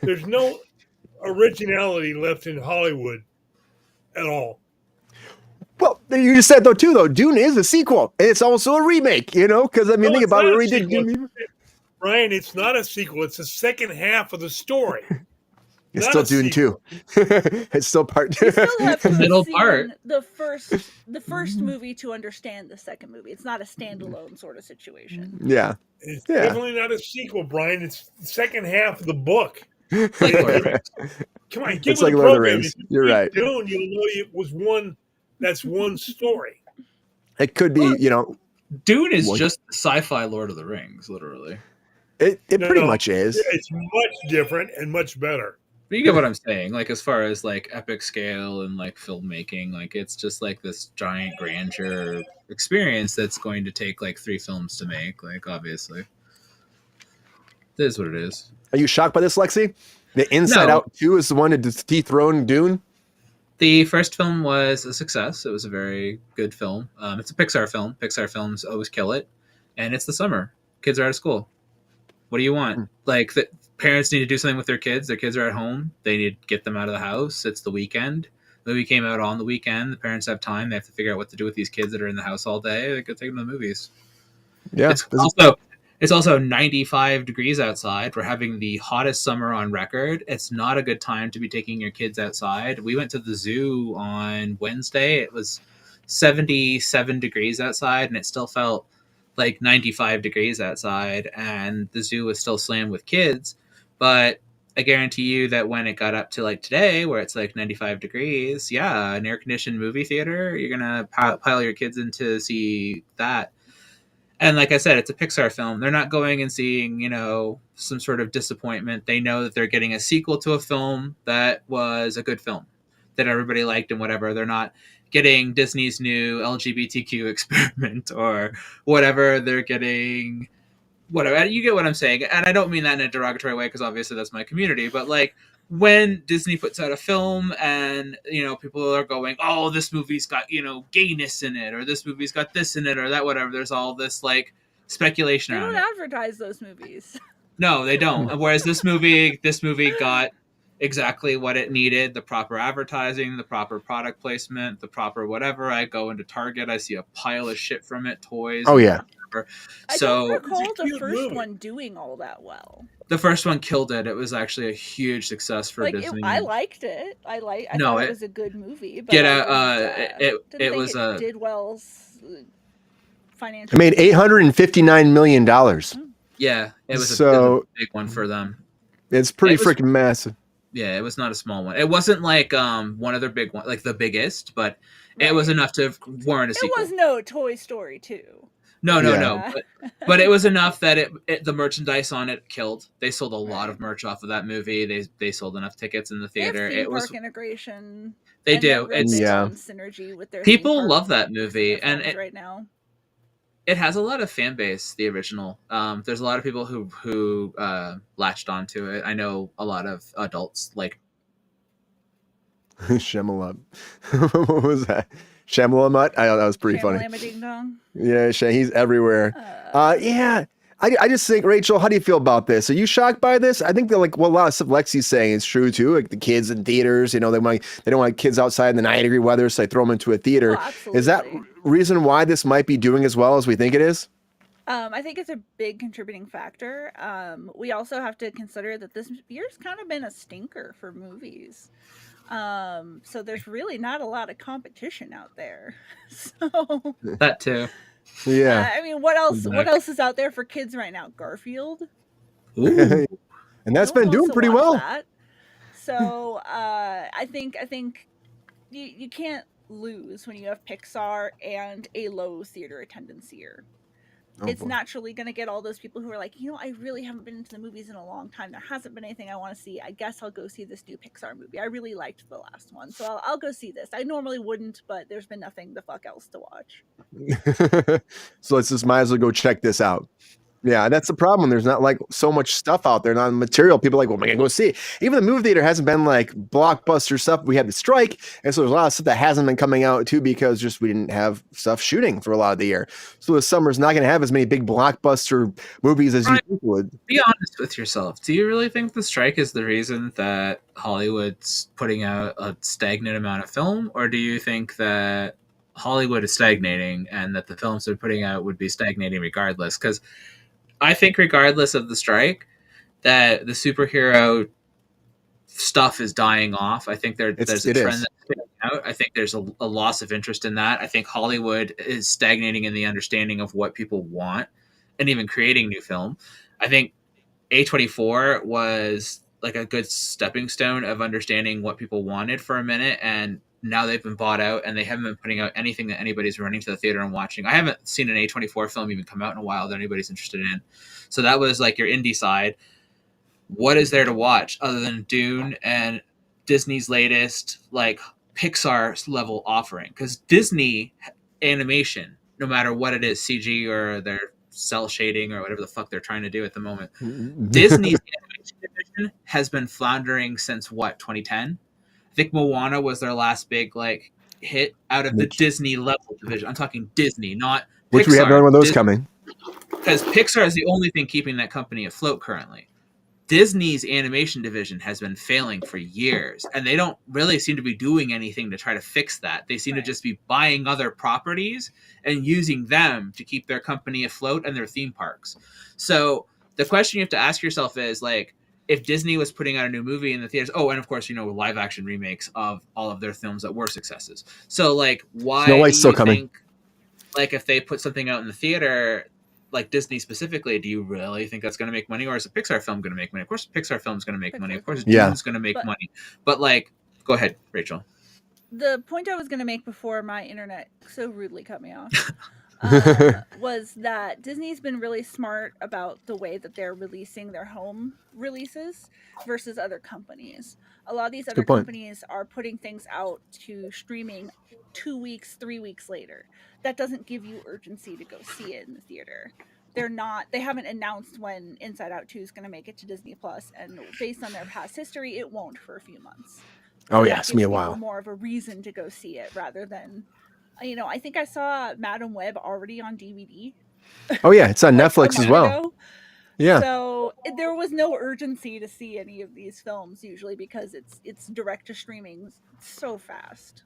There's no originality left in Hollywood at all. Well, you just said though, Dune is a sequel, and it's also a remake. Because I mean, No, think it's about it. not a We did sequel. Dune. Brian, it's not a sequel. It's the second half of the story. It's Not still a Dune sequel. 2. It's still part You 2. still have to Middle have part. seen the first movie to understand the second movie. It's not a standalone sort of situation. Yeah. It's Yeah. definitely not a sequel, Brian. It's the second half of the book. It's like Lord of the Rings. Come on, get It's with like the Lord of the program. Rings. If you You're read right. Dune, you'll know it was one. That's one story. It could be, Dune is What? just sci-fi Lord of the Rings, literally. it No, pretty much is. It's much different and much better. But you get what I'm saying. Like, as far as like epic scale and like filmmaking, like it's just like this giant grandeur experience that's going to take like 3 films to make. Like, obviously, it is what it is. Are you shocked by this, Lexi? The Inside No. Out 2 is the one to dethrone Dune? The first film was a success. It was a very good film. It's a Pixar film. Pixar films always kill it, and it's the summer. Kids are out of school. What do you want? Like, the parents need to do something with their kids. Their kids are at home. They need to get them out of the house. It's the weekend. The movie came out on the weekend. The parents have time. They have to figure out what to do with these kids that are in the house all day. They could take them to the movies. Yeah. It's also 95 degrees outside. We're having the hottest summer on record. It's not a good time to be taking your kids outside. We went to the zoo on Wednesday. It was 77 degrees outside, and it still felt like 95 degrees outside, and the zoo was still slammed with kids. But I guarantee you that when it got up to like today, where it's like 95 degrees, yeah, an air-conditioned movie theater, you're going to pile your kids in to see that. And like I said, it's a Pixar film. They're not going and seeing, some sort of disappointment. They know that they're getting a sequel to a film that was a good film that everybody liked and whatever. They're not getting Disney's new LGBTQ experiment or whatever. They're getting whatever. You get what I'm saying. And I don't mean that in a derogatory way, because obviously that's my community. But like, when Disney puts out a film and, people are going, oh, this movie's got, gayness in it, or this movie's got this in it, or that, whatever. There's all this like speculation They around don't it. advertise those movies. No, they don't. Whereas this movie got exactly what it needed: the proper advertising, the proper product placement, the proper whatever. I go into Target, I see a pile of shit from it, toys. Oh, yeah. Whatever. I So don't recall It's a the cute first movie. one doing all that well. the first one killed it. It was actually a huge success for Disney. I liked it. I No, thought it- it was a good movie. But Get I out, didn't think was it a- did well It financially. made $859 million. Yeah, it was So- a big one for them. It's pretty It was- freaking massive. Yeah, it was not a small one. It wasn't like one of their big one, like the biggest, but it Right. was enough to warrant a It sequel. was no Toy Story 2. No, Yeah. but it was enough that it the merchandise on it killed. They sold a lot of merch off of that movie. They sold enough tickets in the They have theater. theme It was park integration. they and do. they're really It's big Yeah. on synergy with their People theme park love that movie, and films right now. it has a lot of fan base. The original. There's a lot of people who latched onto it. I know a lot of adults like. Shemala. What was that? Shemala I thought that was pretty funny. Shamalama Ding Dong. Yeah, he's everywhere. Yeah. I just think, Rachel, how do you feel about this? Are you shocked by this? I think that a lot of stuff Lexi's saying is true too. Like the kids in theaters, they don't want kids outside in the 90-degree weather, so they throw them into a theater. Oh, Is that absolutely. reason why this might be doing as well as we think it is? I think it's a big contributing factor. We also have to consider that this year's kind of been a stinker for movies. So there's really not a lot of competition out there. So That too. Yeah. I mean, what else? Exactly. What else is out there for kids right now? Garfield. Ooh. And that's No one been doing wants to pretty watch well. that. So I think you can't lose when you have Pixar and a low theater attendance year. it's boy. naturally going to get all those people who are like, I really haven't been into the movies in a long time. There hasn't been anything I want to see. I guess I'll go see this new Pixar movie. I really liked the last one, so I'll go see this. I normally wouldn't, but there's been nothing the fuck else to watch. So let's just might as well go check this out. Yeah, that's the problem. There's not like so much stuff out there, not material. People are like, well, man, go see it. Even the movie theater hasn't been like blockbuster stuff. We had the strike, and so there's a lot of stuff that hasn't been coming out too because just we didn't have stuff shooting for a lot of the year. So the summer's not going to have as many big blockbuster movies as you think it would. Be honest with yourself. Do you really think the strike is the reason that Hollywood's putting out a stagnant amount of film, or do you think that Hollywood is stagnating and that the films they're putting out would be stagnating regardless? Because I think regardless of the strike, that the superhero stuff is dying off. I think there's a trend that's coming out. I think there's a loss of interest in that. I think Hollywood is stagnating in the understanding of what people want and even creating new film. I think A24 was like a good stepping stone of understanding what people wanted for a minute, and now they've been bought out and they haven't been putting out anything that anybody's running to the theater and watching. I haven't seen an A24 film even come out in a while that anybody's interested in. So that was like your indie side. What is there to watch other than Dune and Disney's latest like Pixar level offering? Because Disney animation, no matter what it is, CG or their cell shading or whatever the fuck they're trying to do at the moment, Disney's animation division has been floundering since what, 2010? I think Moana was their last big like hit out of the Disney level division. I'm talking Disney, not which Pixar. We have none of those Disney, coming. Because Pixar is the only thing keeping that company afloat currently. Disney's animation division has been failing for years, and they don't really seem to be doing anything to try to fix that. They seem to just be buying other properties and using them to keep their company afloat and their theme parks. So the question you have to ask yourself is like, if Disney was putting out a new movie in the theaters, and of course, live action remakes of all of their films that were successes. So like, why Snow White's do you still coming. think, like, if they put something out in the theater, like Disney specifically, do you really think that's going to make money, or is a Pixar film going to make money? Of course, a Pixar film is going to make money. Of course, Dune's going to make money. But like, go ahead, Rachel. The point I was going to make before my internet so rudely cut me off was that Disney's been really smart about the way that they're releasing their home releases versus other companies. A lot of these other companies are putting things out to streaming 2 weeks, 3 weeks later. That doesn't give you urgency to go see it in the theater. They haven't announced when Inside Out 2 is going to make it to Disney Plus, and based on their past history, it won't for a few months. Oh yeah, it's me a while. More of a reason to go see it rather than, I think I saw Madam Web already on DVD. Oh yeah, it's on Netflix as well. Ago. Yeah. So there was no urgency to see any of these films usually because it's direct to streaming so fast.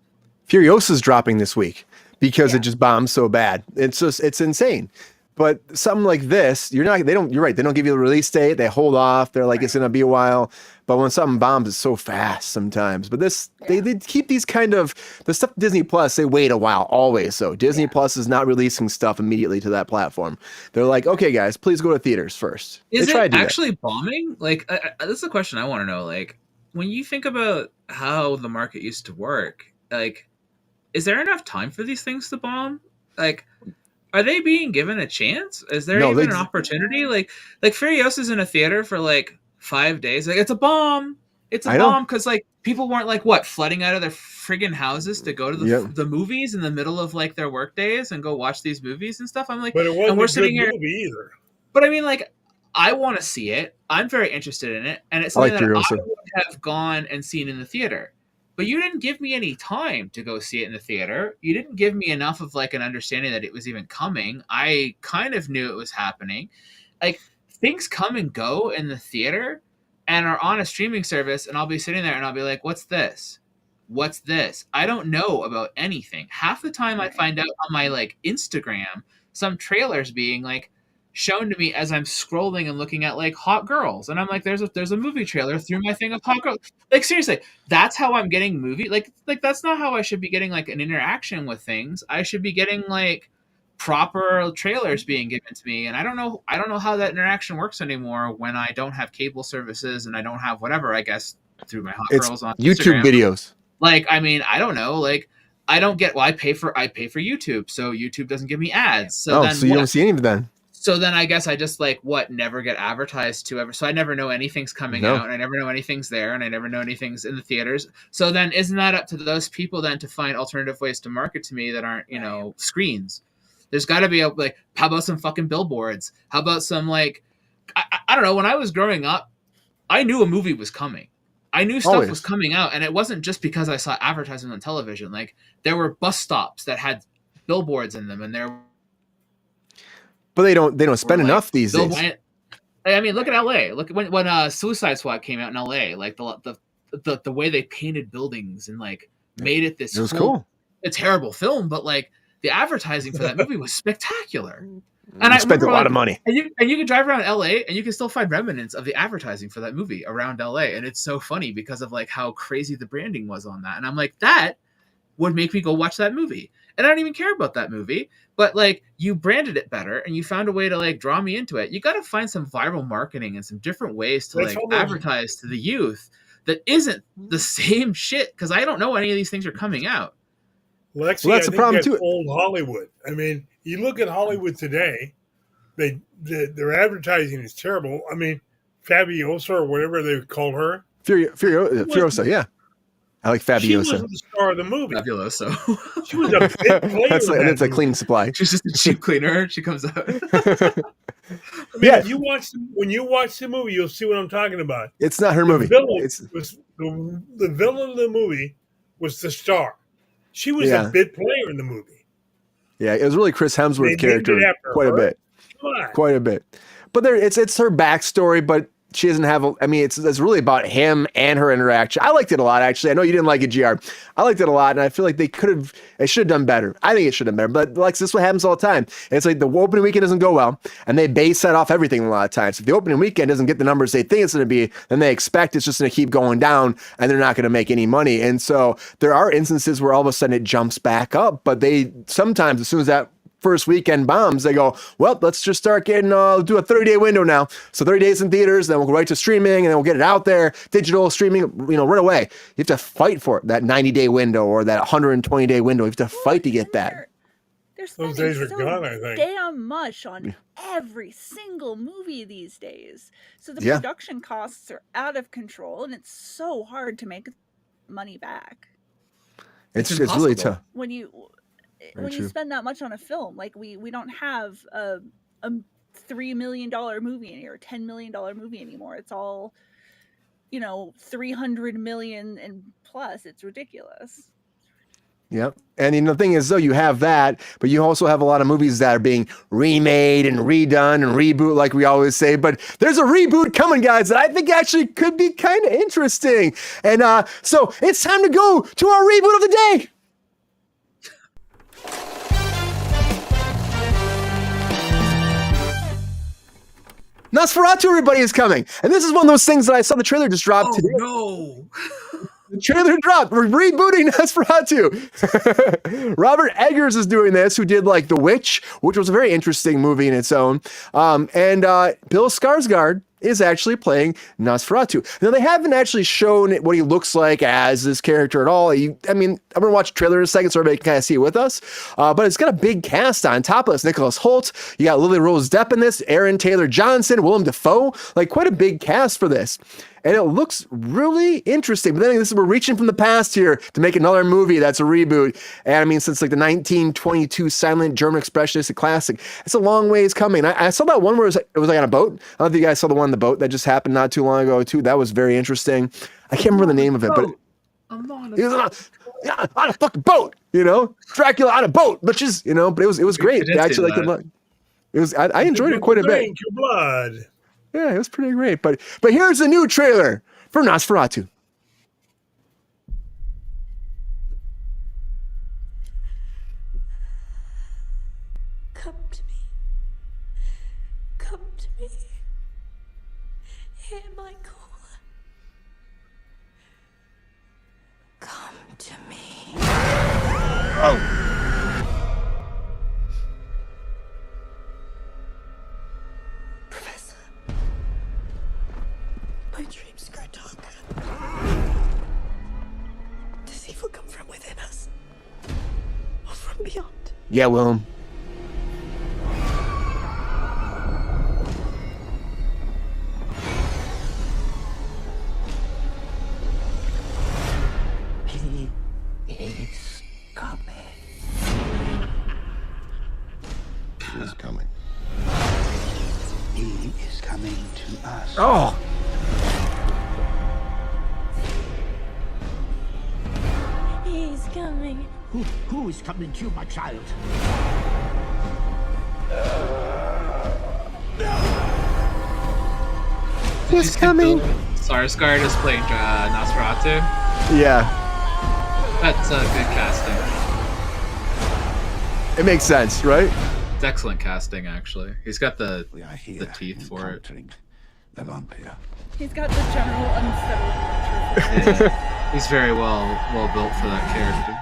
Furiosa's dropping this week because it just bombed so bad. It's insane. But something like this, you're right. They don't give you the release date. They hold off. They're like, it's going to be a while. But when something bombs, it's so fast sometimes. But they keep these kind of, the stuff Disney Plus, they wait a while, always. So Disney Plus is not releasing stuff immediately to that platform. They're like, okay, guys, please go to theaters first. Is it actually bombing? Like, this is a question I want to know. Like, when you think about how the market used to work, like, is there enough time for these things to bomb? Like, are they being given a chance? Is there even an opportunity? Like Furiosa's in a theater for like 5 days. Like, it's a bomb. It's a bomb because like people weren't like flooding out of their friggin' houses to go to the movies in the middle of like their work days and go watch these movies and stuff. I'm like, but it wasn't and we're a sitting good here. movie either. But I mean, like, I want to see it. I'm very interested in it, and it's something that I would have gone and seen in the theater. But you didn't give me any time to go see it in the theater. You didn't give me enough of like an understanding that it was even coming. I kind of knew it was happening. Like, things come and go in the theater and are on a streaming service, and I'll be sitting there and I'll be like, what's this? What's this? I don't know about anything. Half the time I find out on my like Instagram, some trailers being like shown to me as I'm scrolling and looking at like hot girls, and I'm like, there's a movie trailer through my thing of hot girls. Like, seriously, that's how I'm getting movie. Like that's not how I should be getting like an interaction with things. I should be getting like proper trailers being given to me, and I don't know how that interaction works anymore when I don't have cable services and I don't have whatever, I guess, through my hot girls on YouTube Instagram. videos. Like, I mean, I don't know, like, I don't get. Well, I pay for YouTube, so YouTube doesn't give me ads. So you don't see any of them then. So then I guess I just never get advertised to ever. So I never know anything's coming out, and I never know anything's there, and I never know anything's in the theaters. So then isn't that up to those people then to find alternative ways to market to me that aren't, screens? There's got to be how about some fucking billboards? How about some I don't know. When I was growing up, I knew a movie was coming. I knew stuff was coming out, and it wasn't just because I saw advertisements on television. There were bus stops that had billboards in them, and but they don't spend enough these days. I mean, look at LA. Look at when Suicide Squad came out in LA. The way they painted buildings and made it this. It was cool. A terrible film, but the advertising for that movie was spectacular. And I spent a lot of money. And you can drive around LA and you can still find remnants of the advertising for that movie around LA. And it's so funny because of how crazy the branding was on that. And I'm that would make me go watch that movie. And I don't even care about that movie, but you branded it better and you found a way to draw me into it. You got to find some viral marketing and some different ways to advertise to the youth that isn't the same shit. Cause I don't know any of these things are coming out. Lexi, that's the problem too. Old Hollywood. I mean, you look at Hollywood today, their advertising is terrible. I mean, Fabiosa or whatever they called her. Furiosa, yeah. I like Fabiosa. She was the star of the movie. Fabuloso. She was a big player. That's a cleaning supply. She's just a cheap cleaner. She comes out. If when you watch the movie, you'll see what I'm talking about. It's not her movie. The villain of the movie was the star. She was a big player in the movie. Yeah, it was really Chris Hemsworth's character quite a bit. But it's her backstory, but she doesn't have it's really about him and her interaction. I liked it a lot, actually. I know you didn't like it, GR. I liked it a lot, and I feel like they should have done better. I think it should have done better, but this is what happens all the time. And it's the opening weekend doesn't go well, and they base that off everything a lot of times. If the opening weekend doesn't get the numbers they think it's going to be, then they expect it's just going to keep going down, and they're not going to make any money. And so there are instances where all of a sudden it jumps back up, but they sometimes, as soon as that first weekend bombs, they go, well, let's just start getting, do a 30-day window now. So 30 days in theaters, then we'll go right to streaming, and then we'll get it out there, digital streaming, right away. You have to fight for it, that 90-day window or that 120-day window. You have to fight to get that. Those days are gone, I think. Damn much on every single movie these days. So the production costs are out of control, and it's so hard to make money back. It's really tough. When you spend that much on a film, we don't have a $3 million movie or a $10 million movie anymore. It's all, 300 million and plus. It's ridiculous. Yep. And the thing is, though, you have that, but you also have a lot of movies that are being remade and redone and reboot, like we always say. But there's a reboot coming, guys, that I think actually could be kind of interesting. And so it's time to go to our reboot of the day. Nosferatu, everybody, is coming. And this is one of those things that I saw the trailer just dropped today. No. The trailer dropped. We're rebooting Nosferatu. Robert Eggers is doing this, who did The Witch, which was a very interesting movie in its own. And Bill Skarsgård is actually playing Nosferatu. Now, they haven't actually shown what he looks like as this character at all. I'm going to watch the trailer in a second so everybody can kind of see it with us. But it's got a big cast on top of this. Nicholas Hoult, you got Lily Rose Depp in this, Aaron Taylor Johnson, Willem Dafoe, quite a big cast for this. And it looks really interesting. But then we're reaching from the past here to make another movie that's a reboot. And since the 1922 silent German expressionist classic, it's a long ways coming. I saw that one where it was on a boat. I don't know if you guys saw the one on the boat that just happened not too long ago too. That was very interesting. I can't remember the name of it, but he was on a fucking boat, Dracula on a boat, bitches, but it was great. I actually liked it. It was, I enjoyed it quite a bit. Your blood. Yeah, it was pretty great. But here's the new trailer for Nosferatu. Come to me. Come to me. Hear my call. Come to me. Oh. My dreams grow darker. Does evil come from within us? Or from beyond? Yeah, Willem. He is coming to us. Oh, He's coming. Who is coming to you, my child? he's coming. Sarsgaard is playing Nosferatu. Yeah, That's good casting. it makes sense, right? It's excellent casting, actually. He's got the We are here teeth for it. encountering the vampire. He's got the general unsettling nature. Yeah. He's very well built for that character.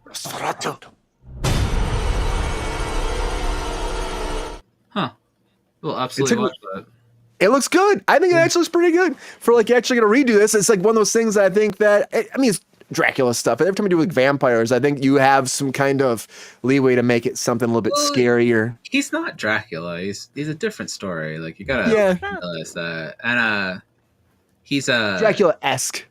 Nosferatu. Huh. We'll absolutely watch that. It looks good. I think it actually looks pretty good for like actually going to redo this. It's like one of those things that I think that I mean, it's Dracula stuff. Every time you do with vampires, I think you have some kind of leeway to make it something a little bit scarier. He's not Dracula. He's a different story. Like you gotta realize that. And he's Dracula-esque.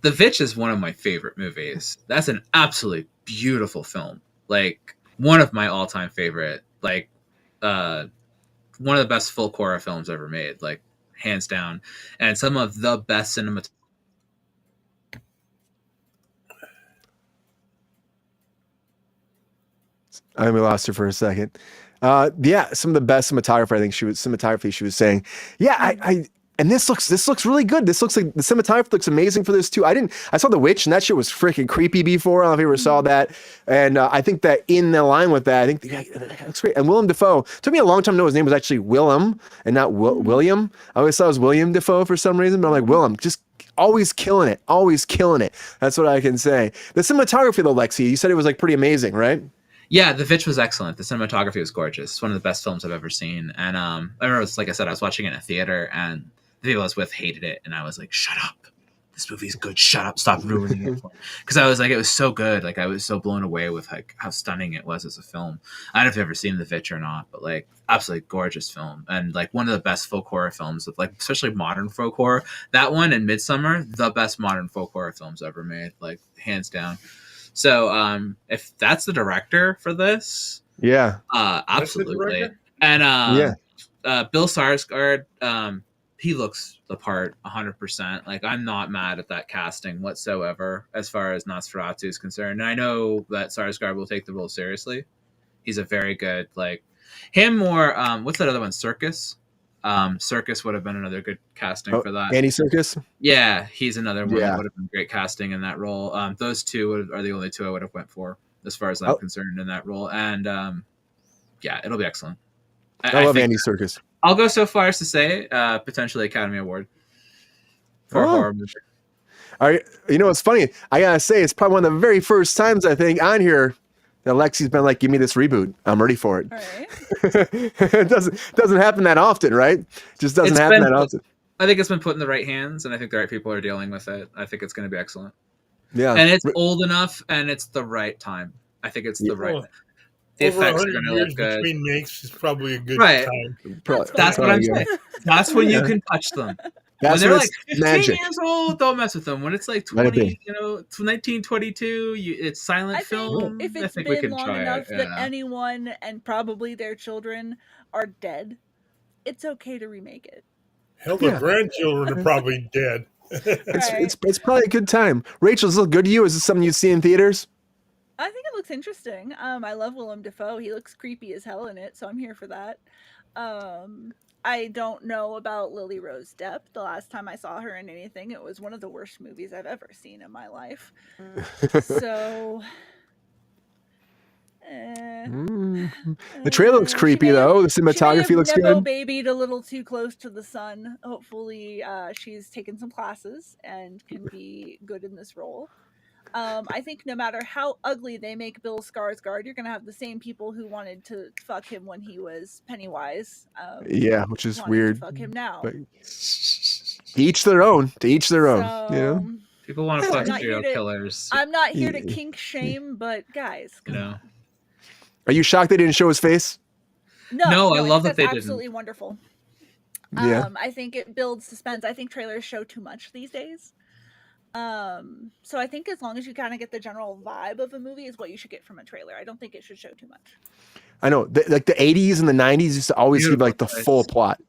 The Witch is one of my favorite movies. That's an absolutely beautiful film. Like one of my all-time favorite. Like one of the best folk horror films ever made. Like hands down. And some of the best cinematography. I think we lost her for a second. Yeah, some of the best cinematography she was saying. Yeah, and this looks really good. This looks like the cinematography looks amazing for this too. I saw The Witch and that shit was freaking creepy before. I don't know if you ever saw that. And I think that in the line with that, I think that looks great. And Willem Dafoe, took me a long time to know his name was actually Willem and not William. I always thought it was William Dafoe for some reason, but I'm like, Willem, just always killing it. Always killing it. That's what I can say. The cinematography though, Lexi, you said it was like pretty amazing, right? Yeah, The Witch was excellent. The cinematography was gorgeous. It's one of the best films I've ever seen. And I remember, like I said, I was watching it in a theater, and the people I was with hated it, and I was like, "Shut up! This movie's good. Shut up! Stop ruining it." Because I was like, it was so good. Like I was so blown away with like how stunning it was as a film. I don't know if you've ever seen The Witch or not, but like absolutely gorgeous film, and like one of the best folk horror films of like especially modern folk horror. That one and Midsummer, the best modern folk horror films ever made, like hands down. So if that's the director for this, yeah, absolutely. And Bill Skarsgård, he looks the part 100%. Like I'm not mad at that casting whatsoever as far as Nosferatu is concerned. And I know that Skarsgård will take the role seriously. He's a very good, like him or what's that other one? Circus. Circus would have been another good casting for that. Andy Serkis? Yeah, he's another one that would have been great casting in that role. Those two are the only two I would have went for as far as I'm concerned in that role. And yeah, it'll be excellent. I love Andy Serkis. I'll go so far as to say potentially Academy Award for a horror movie. All right, you know what's funny? I gotta say, it's probably one of the very first times I think on here that Lexi's been like, "Give me this reboot. I'm ready for it." All right. It doesn't happen that often, right? Just doesn't happen that often. I think it's been put in the right hands, and I think the right people are dealing with it. I think it's going to be excellent. Yeah, and it's old enough, and it's the right time. I think it's the right. The Over effects are 100 going to years look good. between makes is probably a good Right. time. That's what I'm saying. That's when you can touch them. That's when they're when like it's 15 magic. years old, don't mess with them. When it's like 20, 1922, it's silent film. If I it's think we been can long try enough it. that Yeah. anyone and probably their children are dead, it's okay to remake it. Hell, the grandchildren are probably dead. It's probably a good time. Rachel, does this look good to you? Is this something you'd see in theaters? I think it looks interesting. I love Willem Dafoe. He looks creepy as hell in it, so I'm here for that. I don't know about Lily Rose Depp. The last time I saw her in anything, it was one of the worst movies I've ever seen in my life. So, The trailer looks creepy though. The cinematography looks good. Babied a little too close to the sun. Hopefully, she's taken some classes and can be good in this role. I think no matter how ugly they make Bill Skarsgård, you're gonna have the same people who wanted to fuck him when he was Pennywise. Yeah, which is weird. Fuck him now. But to each their own. To each their own. You know. People want to fuck serial killers. I'm not here to kink shame, but guys, you know. Are you shocked they didn't show his face? No, I love that they didn't. Absolutely wonderful. Yeah. I think it builds suspense. I think trailers show too much these days. So I think as long as you kind of get the general vibe of a movie is what you should get from a trailer. I don't think it should show too much. I know, like the 80s and the 90s used to always give like the full plot.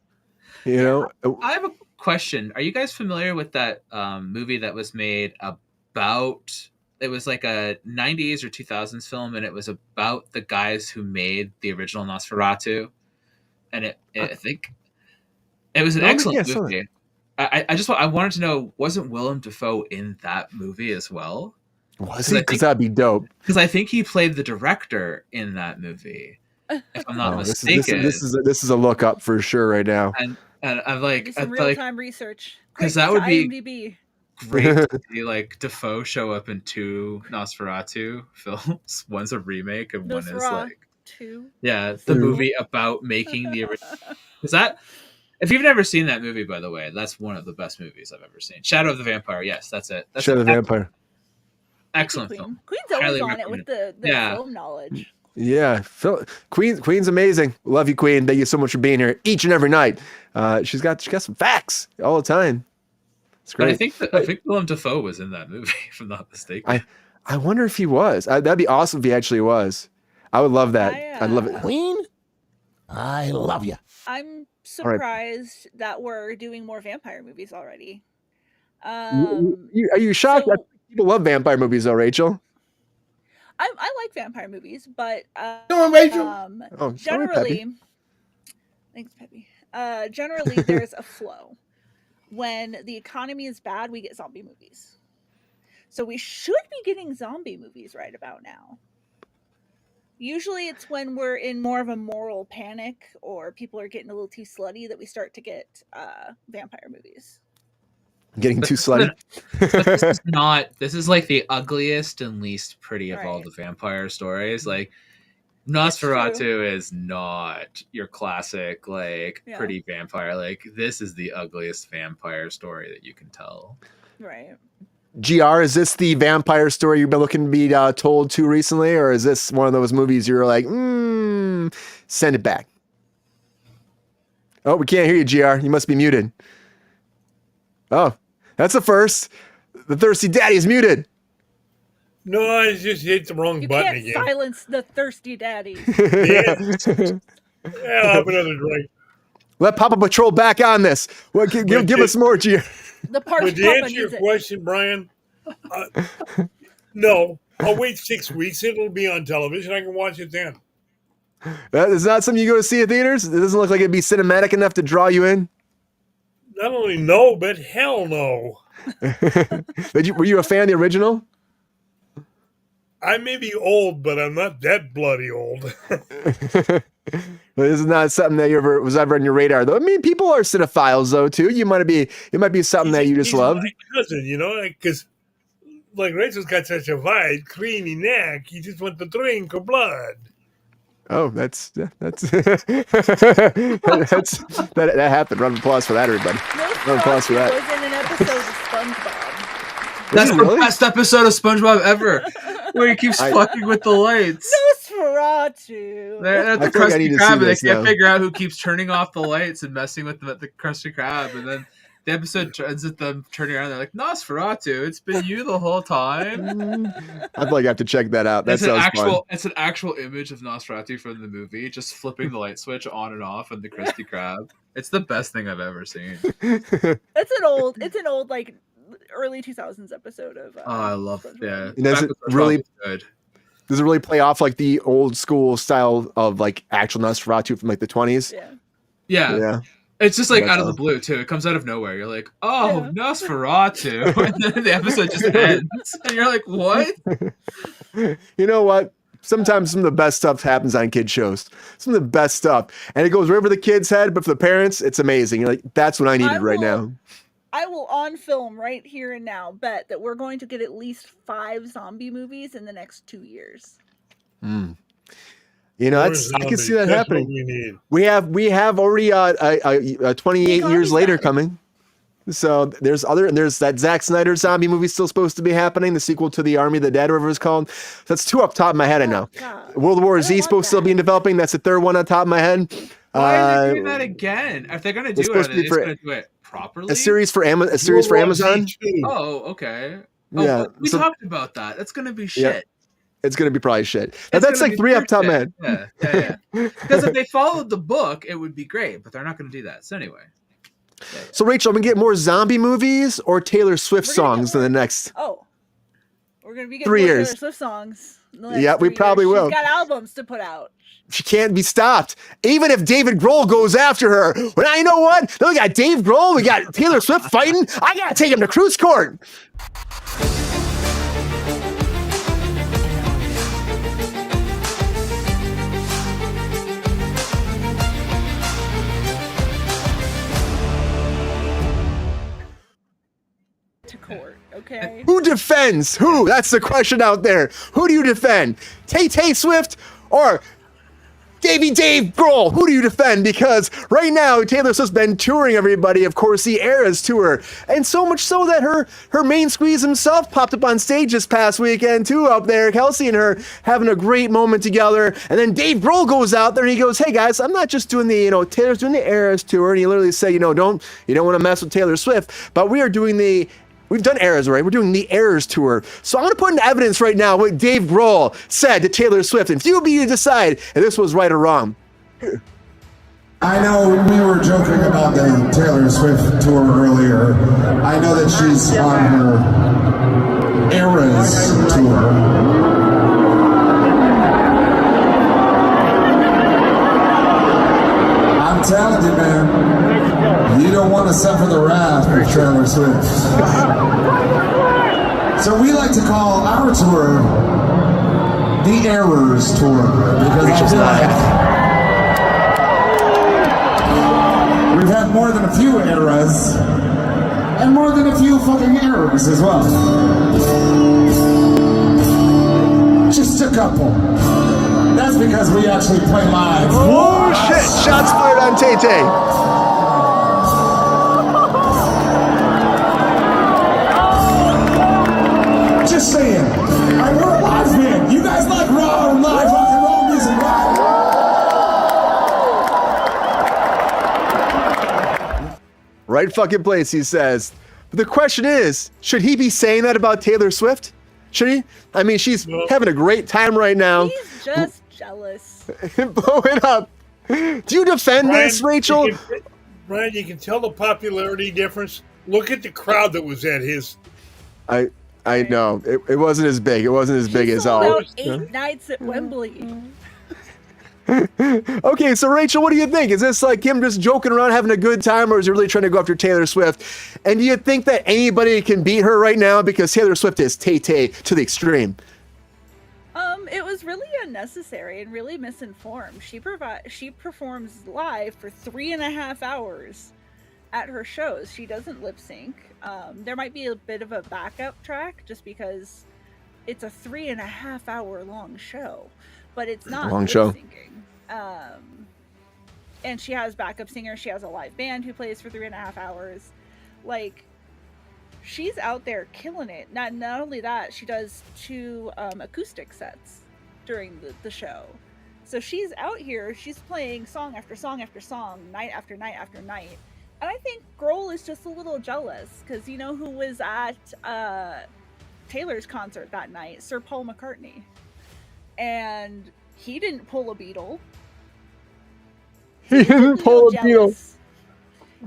You know? I have a question. Are you guys familiar with that movie that was made about? It was like a 90s or 2000s film, and it was about the guys who made the original Nosferatu. And I think it was an excellent movie. I wanted to know, wasn't Willem Dafoe in that movie as well? Was he? Because that'd be dope. Because I think he played the director in that movie, if I'm not mistaken. This is a look up for sure right now. And I'm like, some real time research because that would be IMDb. Great to see like Dafoe show up in 2 Nosferatu films. One's a remake and one is like the movie about making the original. Is that? If you've never seen that movie, by the way, that's one of the best movies I've ever seen. Shadow of the Vampire. Yes, that's it. That's Shadow of the Vampire. Excellent film. Queen's always on it with the film knowledge. Yeah, Queen's amazing. Love you, Queen. Thank you so much for being here each and every night. She's got some facts all the time. It's great. But I think Willem Dafoe was in that movie, if I'm not mistaken. I wonder if he was. That'd be awesome if he actually was. I would love that. I'd love it. Queen, I love you. I'm surprised that we're doing more vampire movies already. Are you shocked? People love vampire movies, though, Rachel. I like vampire movies, but Rachel. Generally, thanks, Peppy. Generally, there's a flow. When the economy is bad, we get zombie movies. So we should be getting zombie movies right about now. Usually it's when we're in more of a moral panic or people are getting a little too slutty that we start to get vampire movies. Getting too slutty? This is like the ugliest and least pretty of all the vampire stories. Like, Nosferatu is not your classic, like, pretty vampire. Like, this is the ugliest vampire story that you can tell. Right. GR, is this the vampire story you've been looking to be told to recently, or is this one of those movies you're like, send it back? Oh, we can't hear you, GR. You must be muted. Oh, that's a first. The thirsty daddy is muted. No, I just hit the wrong button again. You can't silence the thirsty daddy. I'll have another drink. Let Papa Patrol back on this. Well, give us more, GR. The part but to answer your question, Brian, no, I'll wait 6 weeks. It'll be on television. I can watch it then. That is not something you go to see at theaters? It doesn't look like it'd be cinematic enough to draw you in? Not only no, but hell no. Were you a fan of the original? I may be old, but I'm not that bloody old. This is not something that was ever on your radar, though. I mean, people are cinephiles, though, too. It might be something that you just love. My cousin, because like Rachel's got such a wide, creamy neck. You just want to drink her blood. Oh, that happened. Round of applause for that, everybody. Round of applause for that. Was in an episode of SpongeBob. That's the best episode of SpongeBob ever, where he keeps fucking with the lights. Nosferatu. They're at the Krusty Krab, and they can't figure out who keeps turning off the lights and messing with the Krusty Krab, and then the episode ends with them turning around. They're like, Nosferatu, it's been you the whole time. I feel like I have to check that out. That sounds fun. It's an actual image of Nosferatu from the movie, just flipping the light switch on and off on the Krusty Krab. It's the best thing I've ever seen. It's an old like early 2000s episode of. I love it. Does it really good? Does it really play off like the old school style of like actual Nosferatu from like the 20s? Yeah. It's just like out of the blue too. It comes out of nowhere. You're like, oh, Nosferatu, and then the episode just ends, and you're like, what? You know what? Sometimes some of the best stuff happens on kid shows. Some of the best stuff, and it goes right over the kid's head. But for the parents, it's amazing. You're like, that's what I needed right now. I will on film right here and now bet that we're going to get at least 5 zombie movies in the next 2 years. You know, I can see that happening. We have already 28 years later coming. So there's that Zack Snyder zombie movie still supposed to be happening, the sequel to The Army of the Dead, or whatever it's called. That's 2 off the top of my head, I know. World War Z supposed to still be in developing. That's the 3rd one on top of my head. Why are they doing that again? If they're gonna do supposed it, to be they're just for gonna do it properly. a series for Amazon. Oh, okay. Oh, Yeah, but we so- talked about that. That's gonna be Yeah. shit. It's gonna be probably shit. Now, It's that's gonna like be 3 pure up top, shit. man. Yeah. Because if they followed the book, it would be great. But they're not gonna do that. So anyway. So Rachel, I'm gonna get more zombie movies or Taylor Swift We're gonna get songs in the next. Oh, we're gonna be getting 3 more years. Taylor Swift songs. in the next Yeah, we 3 probably years. will. She's got albums to put out. She can't be stopped. Even if David Grohl goes after her. Well, now you know what? Then we got Dave Grohl, we got Taylor Swift fighting. I gotta take him to Kruse Court. To court, okay? Who defends? Who? That's the question out there. Who do you defend? Tay Swift or Dave Grohl? Who do you defend? Because right now Taylor Swift's been touring everybody, of course, the Eras tour, and so much so that her main squeeze himself popped up on stage this past weekend too, up there, Kelsey and her having a great moment together. And then Dave Grohl goes out there and he goes, "Hey guys, I'm not just doing the Taylor's doing the Eras tour," and he literally said, you don't want to mess with Taylor Swift, but we are doing We've done Eras, right? We're doing the Eras tour. So I'm going to put into evidence right now what Dave Grohl said to Taylor Swift. And you be to decide if this was right or wrong. I know we were joking about the Taylor Swift tour earlier. I know that she's on her Eras tour. I'm telling you, man. You don't want to suffer the wrath of Taylor Swift. So we like to call our tour the Errors Tour, because I feel like we've had more than a few eras and more than a few fucking errors as well. Just a couple. That's because we actually play live. Oh shit! Shots fired on Tay. Just saying, we're a live band. You guys like live rock and roll music, right? Right fucking place, he says. But the question is, should he be saying that about Taylor Swift? Should he? I mean, she's having a great time right now. He's just jealous. Blowing up. Do you defend this, Rachel? Ryan, you can tell the popularity difference. Look at the crowd that was at his. I know. It wasn't as big. It wasn't as big as sold all. out 8 nights at Wembley. Okay, so Rachel, what do you think? Is this like him just joking around, having a good time, or is he really trying to go after Taylor Swift? And do you think that anybody can beat her right now? Because Taylor Swift is Tay to the extreme. It was really unnecessary and really misinformed. She performs live for 3.5 hours at her shows. She doesn't lip sync. There might be a bit of a backup track just because it's a 3.5 hour long show, but it's not long lip show. syncing. And she has backup singers. She has a live band who plays for 3.5 hours. Like, she's out there killing it. Not only that, she does 2 acoustic sets during the show. So she's out here, she's playing song after song after song, night after night after night. And I think Grohl is just a little jealous because you know who was at Taylor's concert that night? Sir Paul McCartney. And he didn't pull a Beatle. He didn't pull a Beatle.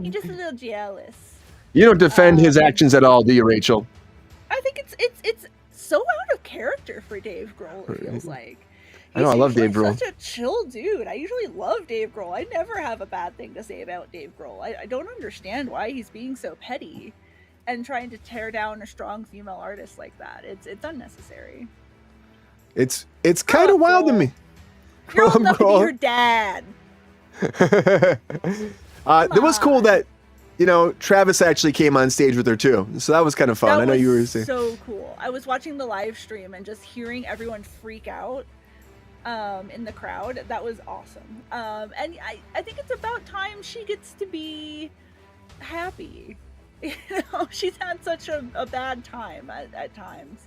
He's just a little jealous. You don't defend his actions at all, do you, Rachel? I think it's so out of character for Dave Grohl, it feels like. I know, I love Dave Grohl. He's such a chill dude. I usually love Dave Grohl. I never have a bad thing to say about Dave Grohl. I don't understand why he's being so petty and trying to tear down a strong female artist like that. It's unnecessary. It's kind of wild to me. You're old enough to be your dad. It was cool that, Travis actually came on stage with her too. So that was kind of fun. I know you were saying. So cool. I was watching the live stream and just hearing everyone freak out in the crowd. That was awesome. And I think it's about time she gets to be happy. She's had such a bad time at times.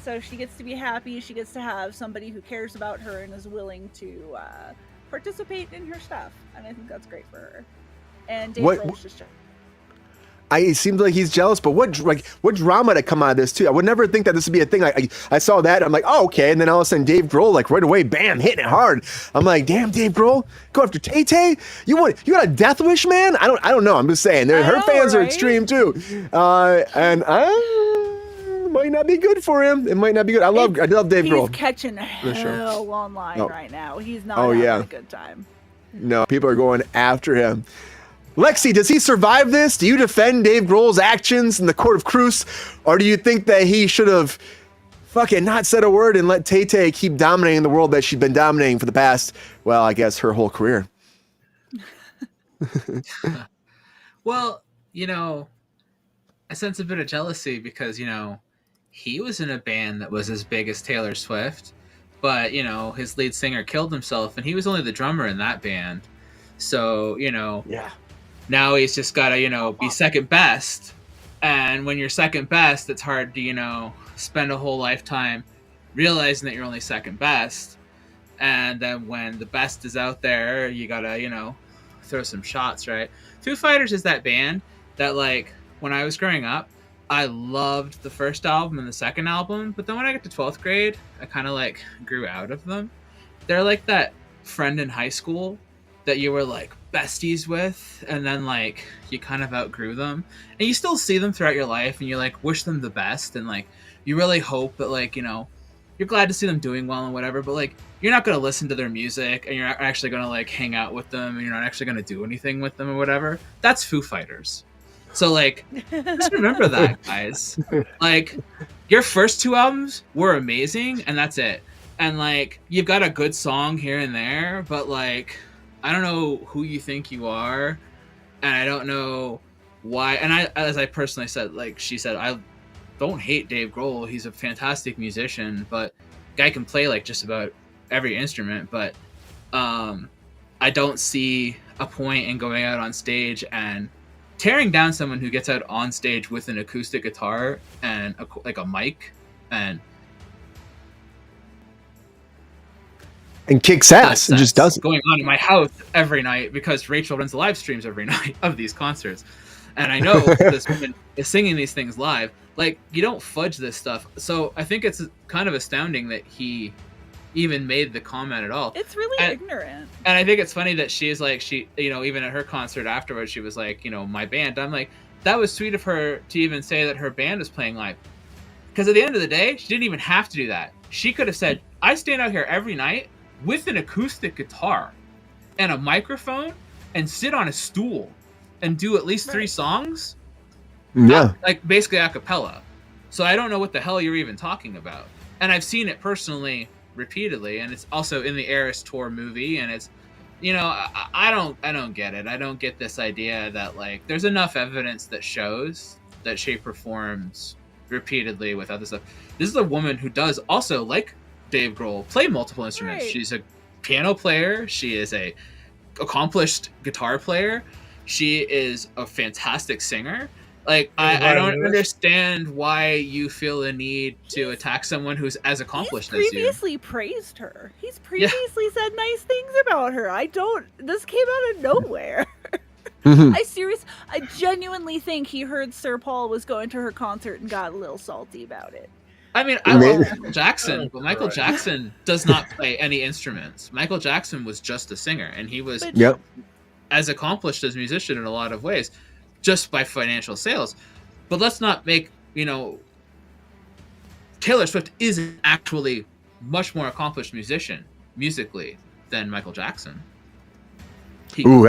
So she gets to be happy. She gets to have somebody who cares about her and is willing to participate in her stuff, and I think that's great for her. And Dave What- Grohl's just It seems like he's jealous, but what drama to come out of this too? I would never think that this would be a thing. I saw that, I'm like, oh, okay, and then all of a sudden Dave Grohl, like right away, bam, hitting it hard. I'm like, damn, Dave Grohl, go after Tay Tay. You got a death wish, man? I don't know. I'm just saying, her fans are extreme too, and might not be good for him. It might not be good. I love Dave Grohl. He's catching hell sure. online right now. He's not Oh, having yeah. a good time. No, people are going after him. Lexi, does he survive this? Do you defend Dave Grohl's actions in the court of Kruse? Or do you think that he should have fucking not said a word and let Tay-Tay keep dominating the world that she's been dominating for the past, well, I guess her whole career? Well, I sense a bit of jealousy because, he was in a band that was as big as Taylor Swift, but, his lead singer killed himself and he was only the drummer in that band. So, Yeah. now he's just got to, be second best. And when you're second best, it's hard to, spend a whole lifetime realizing that you're only second best. And then when the best is out there, you got to, throw some shots, right? Foo Fighters is that band that, like, when I was growing up, I loved the first album and the second album. But then when I got to 12th grade, I kind of, like, grew out of them. They're like that friend in high school that you were like besties with, and then like you kind of outgrew them, and you still see them throughout your life, and you like wish them the best, and like you really hope that like you're glad to see them doing well and whatever, but like you're not going to listen to their music, and you're not actually going to like hang out with them, and you're not actually going to do anything with them or whatever. That's Foo Fighters. So like just remember that, guys. Like your first two albums were amazing, and that's it. And like you've got a good song here and there, but like I don't know who you think you are, and I don't know why. And as I personally said, like she said, I don't hate Dave Grohl. He's a fantastic musician, but guy can play like just about every instrument. But I don't see a point in going out on stage and tearing down someone who gets out on stage with an acoustic guitar and a mic And kicks ass and just does it. Going on in my house every night because Rachel runs the live streams every night of these concerts. And I know this woman is singing these things live. Like, you don't fudge this stuff. So I think it's kind of astounding that he even made the comment at all. It's really ignorant. And I think it's funny that she's like, even at her concert afterwards, she was like, my band. I'm like, that was sweet of her to even say that her band was playing live. Because at the end of the day, she didn't even have to do that. She could have said, I stand out here every night with an acoustic guitar and a microphone and sit on a stool and do at least 3 songs. Yeah. Like basically a cappella. So I don't know what the hell you're even talking about. And I've seen it personally repeatedly, and it's also in the Eras Tour movie, and it's I don't get it. I don't get this idea that like there's enough evidence that shows that she performs repeatedly with other stuff. This is a woman who does also, like Dave Grohl, play multiple instruments. Right. She's a piano player. She is a accomplished guitar player. She is a fantastic singer. Like, I don't understand why you feel the need to attack someone who's as accomplished as you. He's previously praised her. He's previously said nice things about her. This came out of nowhere. I genuinely think he heard Sir Paul was going to her concert and got a little salty about it. I mean, I love Michael Jackson, but Michael Jackson does not play any instruments. Michael Jackson was just a singer, and he was as accomplished as a musician in a lot of ways, just by financial sales. But let's not make, Taylor Swift is actually much more accomplished musician musically than Michael Jackson. She can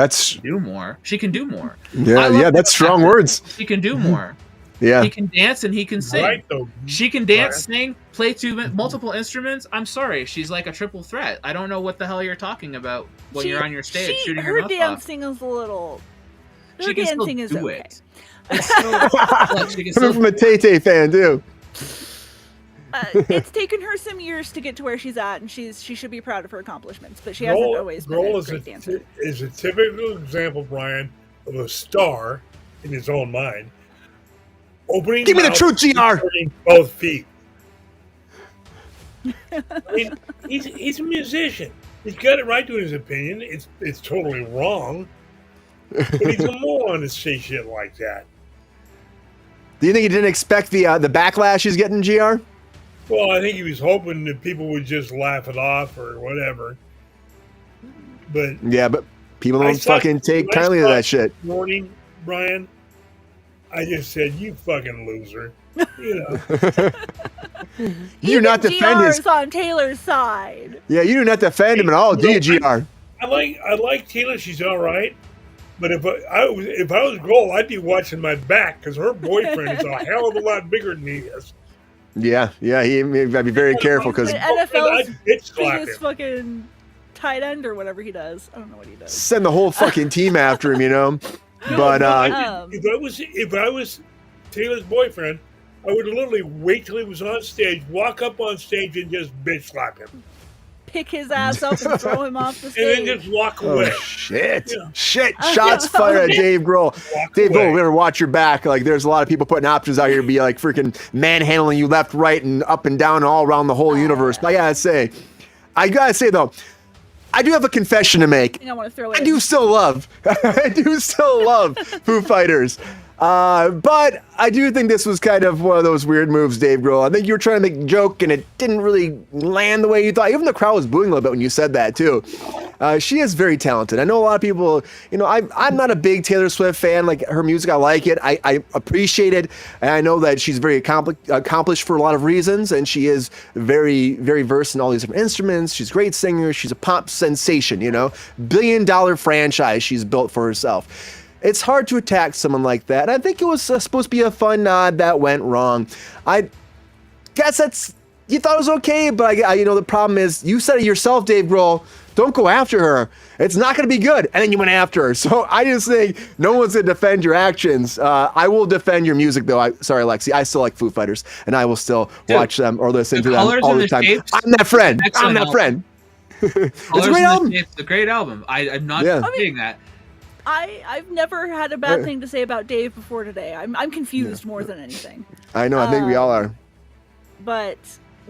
do more. Yeah, that's strong words. She can do more. Yeah. He can dance and he can sing. Right, she can dance, sing, play multiple instruments. I'm sorry, she's like a triple threat. I don't know what the hell you're talking about when you're on your stage shooting your mouth off. Her dancing is a little. Her dancing is okay. Coming from a Tay-Tay fan too. It's taken her some years to get to where she's at, and she should be proud of her accomplishments. But she hasn't always been a great dancer. Is a typical example, Brian, of a star in his own mind. Opening. Give me the truth, GR. Both feet. I mean, he's a musician. He's got it right to his opinion. It's totally wrong. But he's a moron to say shit like that. Do you think he didn't expect the backlash he's getting, GR? Well, I think he was hoping that people would just laugh it off or whatever. But yeah, but people don't fucking take kindly to that shit. Morning, Brian. I just said, "You fucking loser." You know. You do not defend GR's his on Taylor's side. Yeah, you do not defend him at all, do you, GR? I like Taylor. She's all right. But if I was Grohl, I'd be watching my back because her boyfriend is a hell of a lot bigger than he is. Yeah, I'd be very careful because NFL's biggest fucking tight end or whatever he does. I don't know what he does. Send the whole fucking team after him, you know. But if I was Taylor's boyfriend, I would literally wait till he was on stage, walk up on stage, and just bitch slap him. Pick his ass up and throw him off the stage. And then just walk away. Oh, shit. Yeah. Shit. Shots fired at Dave Grohl. Dave Grohl, better watch your back. Like, there's a lot of people putting options out here to be like freaking manhandling you left, right, and up and down all around the whole universe. But I gotta say, though, I do have a confession to make. I want to throw it I do still love Foo Fighters. But I do think this was kind of one of those weird moves, Dave Grohl. I think you were trying to make a joke and it didn't really land the way you thought. Even the crowd was booing a little bit when you said that too. She is very talented. I know a lot of people, you know, I'm not a big Taylor Swift fan. Like her music, I like it. I appreciate it. And I know that she's very accomplished for a lot of reasons. And she is very, very versed in all these different instruments. She's a great singer. She's a pop sensation, you know, $billion franchise she's built for herself. It's hard to attack someone like that. And I think it was supposed to be a fun nod that went wrong. I guess you thought it was okay, but you know, the problem is you said it yourself, Dave Grohl. Don't go after her. It's not going to be good. And then you went after her. So I just think no one's going to defend your actions. I will defend your music, though. Sorry, Lexi. I still like Foo Fighters, and I will still watch them or listen to them all the time. I'm that friend. I'm that friend. It's a great album. It's a great album. I'm not saying that. I've never had a bad thing to say about Dave before today. I'm confused more than anything. I know. I think we all are. But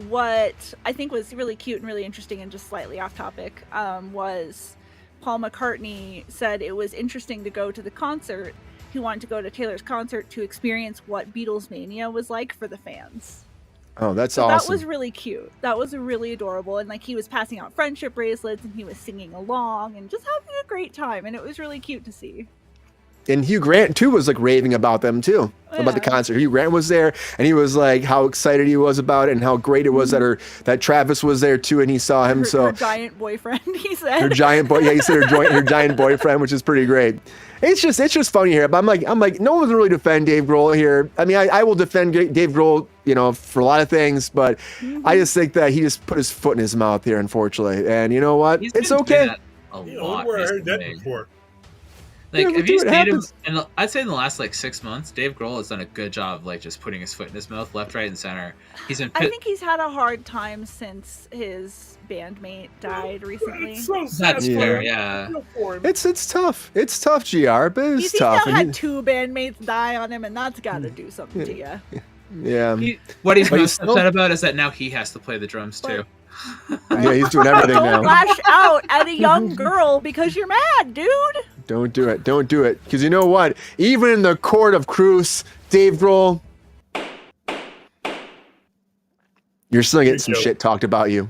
what I think was really cute and really interesting and just slightly off topic was Paul McCartney said it was interesting to go to the concert. He wanted to go to Taylor's concert to experience what Beatles Mania was like for the fans. Oh, that's awesome. That was really cute. That was really adorable. And like he was passing out friendship bracelets and he was singing along and just having a great time. And it was really cute to see. And Hugh Grant too was like raving about them too, about the concert. Hugh Grant was there and he was like how excited he was about it and how great it was that Travis was there too and he saw him. Her giant boyfriend, he said. Her giant boy, yeah, he said her giant boyfriend, which is pretty great. It's just funny here, but I'm like, no one's really defend Dave Grohl here. I mean, I will defend Dave Grohl, you know, for a lot of things, but I just think that he just put his foot in his mouth here, unfortunately. And you know what? It's okay. A You lot. know where I heard that before. Like, Yeah, if you it him, and I'd say in the last like 6 months, Dave Grohl has done a good job of like just putting his foot in his mouth, left, right, and center. He's been. I think he's had a hard time since his bandmate died recently. That's fair, yeah. It's tough. It's tough, GR, but it's tough. He's now had 2 bandmates die on him, and that's got to do something to you. Yeah. What he's most upset about is that now he has to play the drums too. Yeah, he's doing everything now. Don't lash out at a young girl because you're mad, dude. Don't do it. Don't do it. Because you know what? Even in the court of Kruse, Dave Grohl, you're still getting some shit talked about you.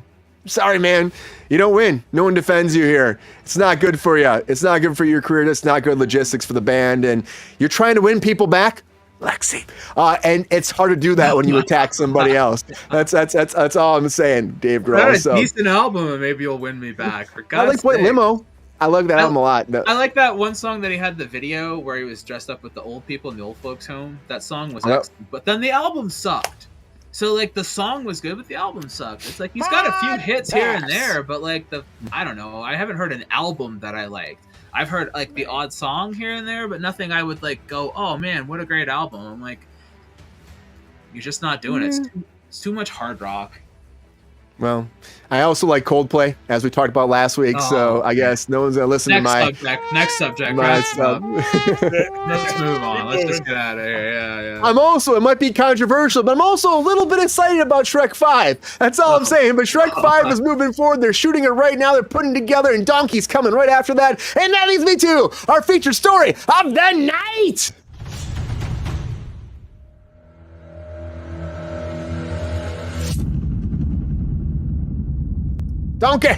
Sorry, man. You don't win. No one defends you here. It's not good for you. It's not good for your career. It's not good logistics for the band. And you're trying to win people back, Lexi. And it's hard to do that when you attack somebody else. That's all I'm saying, Dave Grohl. A decent album, and maybe you'll win me back. For God's I like White sake. Limo. I like that album a lot. I like that one song that he had the video where he was dressed up with the old people in the old folks' home. That song was excellent, but then the album sucked. So like the song was good, but the album sucked. It's like he's got a few hits here and there, but like I don't know. I haven't heard an album that I liked. I've heard like the odd song here and there, but nothing I would like go, oh man, what a great album. I'm like, you're just not doing it. It's too much hard rock. Well, I also like Coldplay, as we talked about last week. So I guess no one's gonna listen to my Next subject. my Wrap stuff. Let's move on. Let's just get out of here. Yeah. I'm also, it might be controversial, but I'm also a little bit excited about Shrek 5. That's all I'm saying. But Shrek 5 is moving forward. They're shooting it right now. They're putting it together, and Donkey's coming right after that. And that leads me to our featured story of the night. Donkey!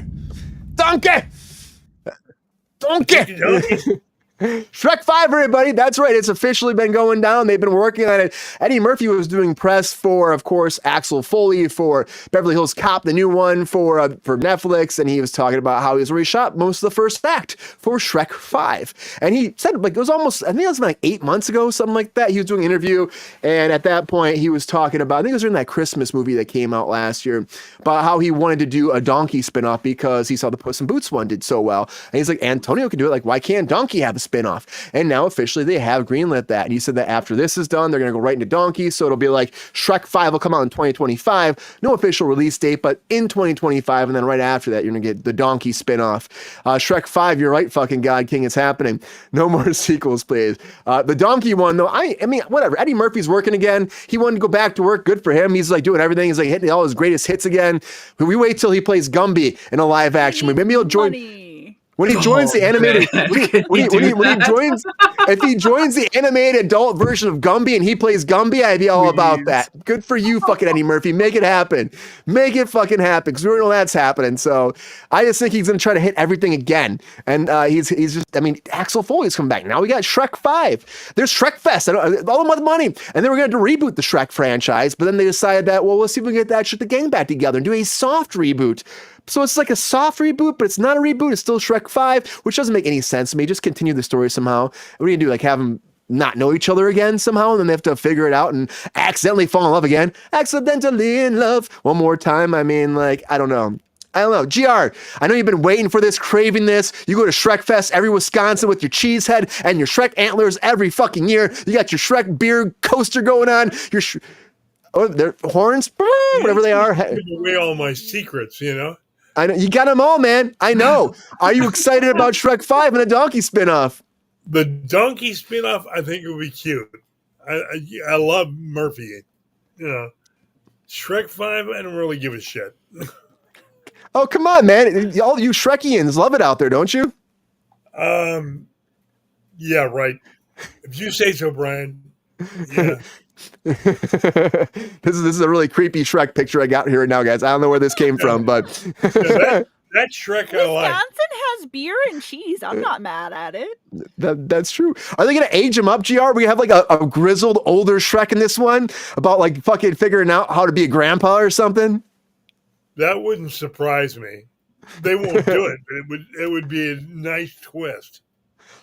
Shrek 5, everybody. That's right. It's officially been going down. They've been working on it. Eddie Murphy was doing press for, of course, Axel Foley for Beverly Hills Cop, the new one for Netflix, and he was talking about how he's already shot most of the first act for Shrek 5. And he said, like, it was almost, I think it was like 8 months ago, something like that. He was doing an interview, and at that point, he was talking about, I think it was in that Christmas movie that came out last year, about how he wanted to do a Donkey spinoff because he saw the Puss in Boots one did so well. And he's like, Antonio can do it. Like, why can't Donkey have a spinoff? And now officially they have greenlit that. And he said that after this is done, they're going to go right into Donkey. So it'll be like Shrek 5 will come out in 2025. No official release date, but in 2025. And then right after that, you're going to get the Donkey spinoff. Shrek 5, you're right, fucking God King, it's happening. No more sequels, please. The Donkey one, though, I mean, whatever. Eddie Murphy's working again. He wanted to go back to work. Good for him. He's like doing everything. He's like hitting all his greatest hits again. But we wait till he plays Gumby in a live action movie. Maybe he'll join. When he joins the animated, if he joins the animated adult version of Gumby and he plays Gumby, I'd be all about that. Good for you, fucking Eddie Murphy. Make it happen. Make it fucking happen, because we don't know that's happening. So I just think he's going to try to hit everything again. And he's just, I mean, Axel Foley's coming back. Now we got Shrek 5. There's Shrek Fest. All the money. And then we're going to reboot the Shrek franchise. But then they decided that, well, let's see if we can get that shit, the gang back together and do a soft reboot. So it's like a soft reboot, but it's not a reboot. It's still Shrek 5, which doesn't make any sense to me. Just continue the story somehow. What are you going to do? Like have them not know each other again somehow, and then they have to figure it out and accidentally fall in love again? Accidentally in love one more time. I mean, like, I don't know. GR, I know you've been waiting for this, craving this. You go to Shrek Fest every Wisconsin with your cheese head and your Shrek antlers every fucking year. You got your Shrek beer coaster going on. Their horns, whatever they are. Give away all my secrets, you know? I know you got them all, man. I know. Are you excited about Shrek 5 and a Donkey spinoff? The Donkey spinoff, I think it would be cute. I love Murphy. You know, Shrek 5, I don't really give a shit. Oh, come on, man. All you Shrekians love it out there, don't you? Yeah, right. If you say so, Brian. Yeah. This is a really creepy Shrek picture I got here right now, guys. I don't know where this came from, but that Shrek I like. Wisconsin has beer and cheese. I'm not mad at it. That's true. Are they gonna age him up, GR? We have like a grizzled older Shrek in this one about like fucking figuring out how to be a grandpa or something? That wouldn't surprise me. They won't do it. It would be a nice twist.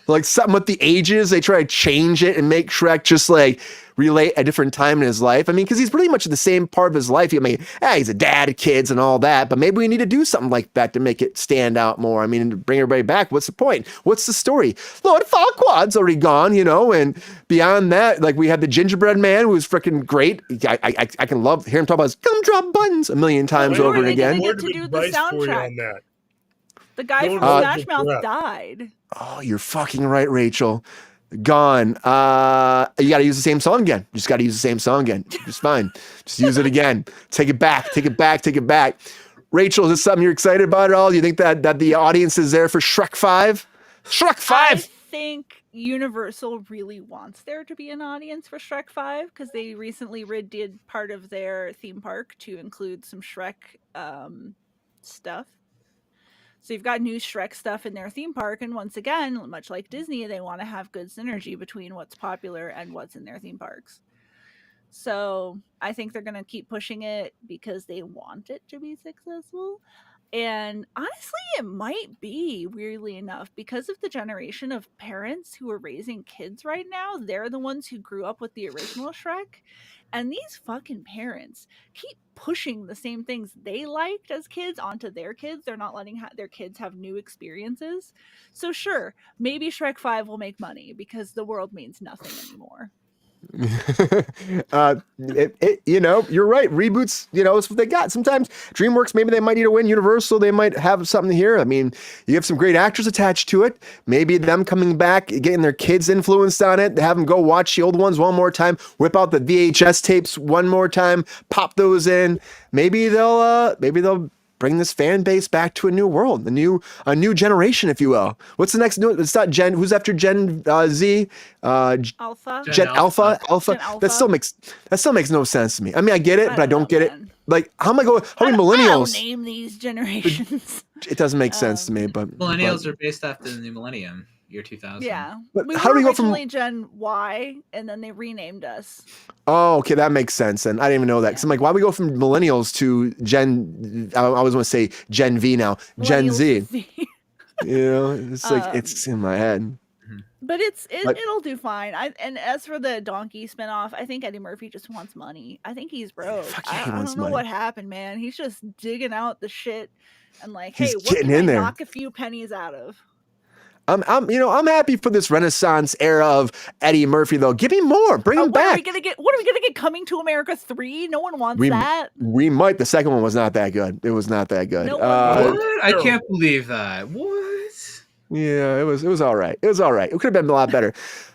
Like something with the ages, they try to change it and make Shrek just like relate a different time in his life. I mean, because he's pretty much the same part of his life. I mean, he's a dad, kids, and all that. But maybe we need to do something like that to make it stand out more. I mean, to bring everybody back. What's the point? What's the story? Lord Farquaad's already gone, you know. And beyond that, like we had the gingerbread man, who's freaking great. I can hear him talk about his gumdrop buttons a million times over and again. They to do the soundtrack. The guy from Smash Mouth died. Oh, you're fucking right, Rachel. Gone. You got to use the same song again. You just got to use the same song again. Just fine. Just use it again. Take it back. Take it back. Take it back. Rachel, is this something you're excited about at all? Do you think that the audience is there for Shrek 5? Shrek 5! I think Universal really wants there to be an audience for Shrek 5 because they recently redid part of their theme park to include some Shrek stuff. So you've got new Shrek stuff in their theme park, and once again, much like Disney, they want to have good synergy between what's popular and what's in their theme parks. So I think they're going to keep pushing it because they want it to be successful. And honestly, it might be, weirdly enough, because of the generation of parents who are raising kids right now. They're the ones who grew up with the original Shrek. And these fucking parents keep pushing the same things they liked as kids onto their kids. They're not letting their kids have new experiences. So sure, maybe Shrek 5 will make money because the world means nothing anymore. You know, you're right. Reboots, you know, it's what they got. Sometimes DreamWorks, maybe they might need to win. Universal, they might have something here. I mean, you have some great actors attached to it. Maybe them coming back, getting their kids influenced on it, have them go watch the old ones one more time, whip out the VHS tapes one more time, pop those in. Maybe they'll bring this fan base back to a new world, a new generation, if you will. What's the next new? It's not Gen. Who's after Gen Z? Alpha. Gen Alpha. Gen Alpha. That still makes no sense to me. I mean, I get it, but I don't get it. man. Like, how many I don't millennials? name these generations. It doesn't make sense to me. But Millennials are based after the new millennium, year 2000. Yeah. But We how were do we go from- originally Gen Y, and then they renamed us. Oh, okay, that makes sense. And I didn't even know that. Because I'm like, why we go from millennials to Gen? I always want to say Gen V now, Gen Z. Millennials. You know, it's like it's in my head. But Like- it'll do fine. And as for the donkey spinoff, I think Eddie Murphy just wants money. I think he's broke. Fuck yeah, he I wants don't know money. what happened, man. He's just digging out the shit and like, He's hey, what getting can in I there. knock a few pennies out of? I'm happy for this Renaissance era of Eddie Murphy though. Give me more. Bring him What are back. we gonna get? What are we gonna get? Coming to America 3? No one wants We- that. We might. The second one was not that good. It was not that good. No one What? I can't believe that. What? Yeah, it was all right. It was all right. It could have been a lot better.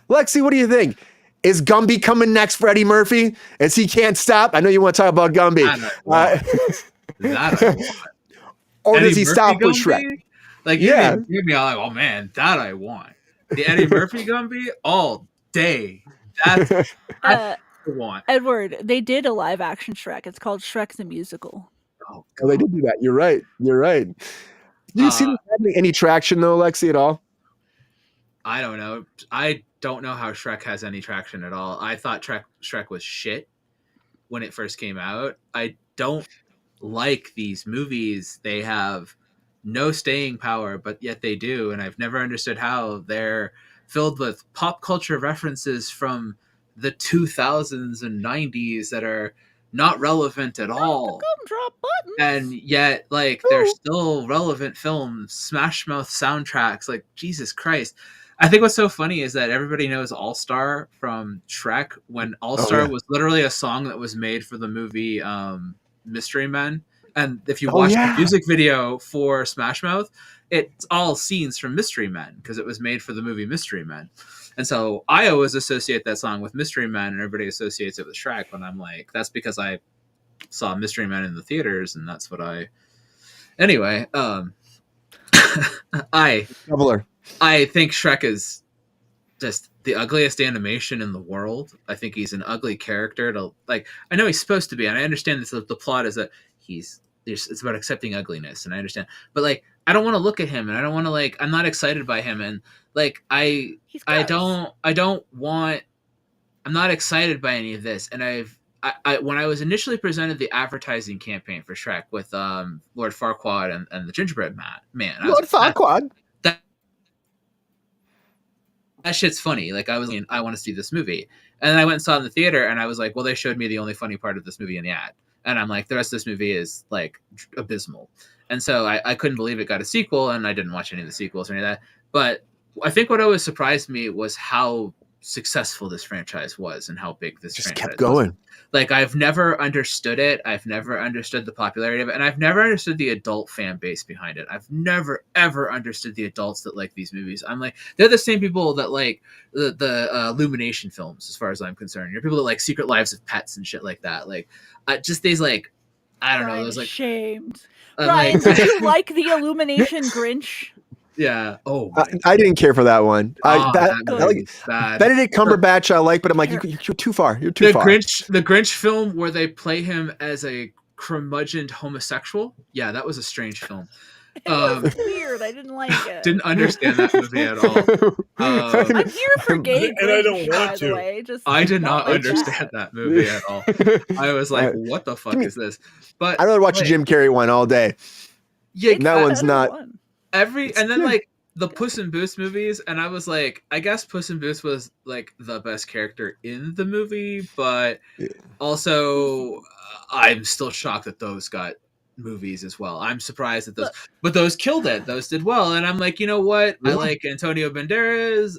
Lexi, what do you think? Is Gumby coming next for Eddie Murphy? As he can't stop? I know you want to talk about Gumby. That I want. Or Eddie does he Murphy stop with Gumby? Shrek? Like, Yeah. you'd be all like, oh man, that I want. The Eddie Murphy Gumby all day. That's what I want. Edward, they did a live action Shrek. It's called Shrek the Musical. Oh, Oh, they did do that. You're right. Do you see them having any traction though, Lexi, at all? I don't know. I don't know how Shrek has any traction at all. I thought Shrek was shit when it first came out. I don't like these movies. They have no staying power, but yet they do. And I've never understood how they're filled with pop culture references from the 2000s and 90s that are not relevant at all. Gumdrop buttons. And yet, like, they're still relevant films, Smash Mouth soundtracks. Like, Jesus Christ. I think what's so funny is that everybody knows All Star from Shrek, when All Star was literally a song that was made for the movie Mystery Men. And if you watch the music video for Smash Mouth, it's all scenes from Mystery Men because it was made for the movie Mystery Men. And so I always associate that song with Mystery Men, and everybody associates it with Shrek. When I'm like, that's because I saw Mystery Men in the theaters, and that's what I. Anyway, I think Shrek is just the ugliest animation in the world. I think he's an ugly character. I know he's supposed to be, and I understand this. The plot is that it's about accepting ugliness, and I understand. But like, I don't want to look at him, and I don't want to I'm not excited by him, and like I'm not excited by any of this. And when I was initially presented the advertising campaign for Shrek with Lord Farquaad and the Gingerbread Man, Lord Farquaad. That shit's funny. Like, I want to see this movie. And then I went and saw it in the theater, and I was like, well, they showed me the only funny part of this movie in the ad. And I'm like, the rest of this movie is, like, abysmal. And so I couldn't believe it got a sequel, and I didn't watch any of the sequels or any of that. But I think what always surprised me was how successful this franchise was and how big this Just franchise kept going. was. Like, I've never understood it. I've never understood the popularity of it. And I've never understood the adult fan base behind it. I've never, ever understood the adults that like these movies. I'm like, they're the same people that like the Illumination films, as far as I'm concerned. You're people that like Secret Lives of Pets and shit like that. Like, just these, like, I don't know. Those, like, shamed. I'm Brian, like- did you like the Illumination Grinch? Yeah. Oh, I didn't care for that one. that movie was bad. Benedict Cumberbatch I like, but I'm like, you're too far. You're too far. The Grinch film where they play him as a curmudgeoned homosexual. Yeah, that was a strange film. It was weird. I didn't like it. Didn't understand that movie at all. I'm here for gay And I Grinch, don't by want the to. way. Just I did not like understand that movie at all. I was like, what the fuck is this? But I'd rather watch a Jim Carrey one all day. Yeah, that one's not. and then like the Puss in Boots movies, and I was like, I guess Puss in Boots was like the best character in the movie, but also I'm still shocked that those got movies as well. I'm surprised that those killed it. Those did well, and I'm like, you know what? I like Antonio Banderas.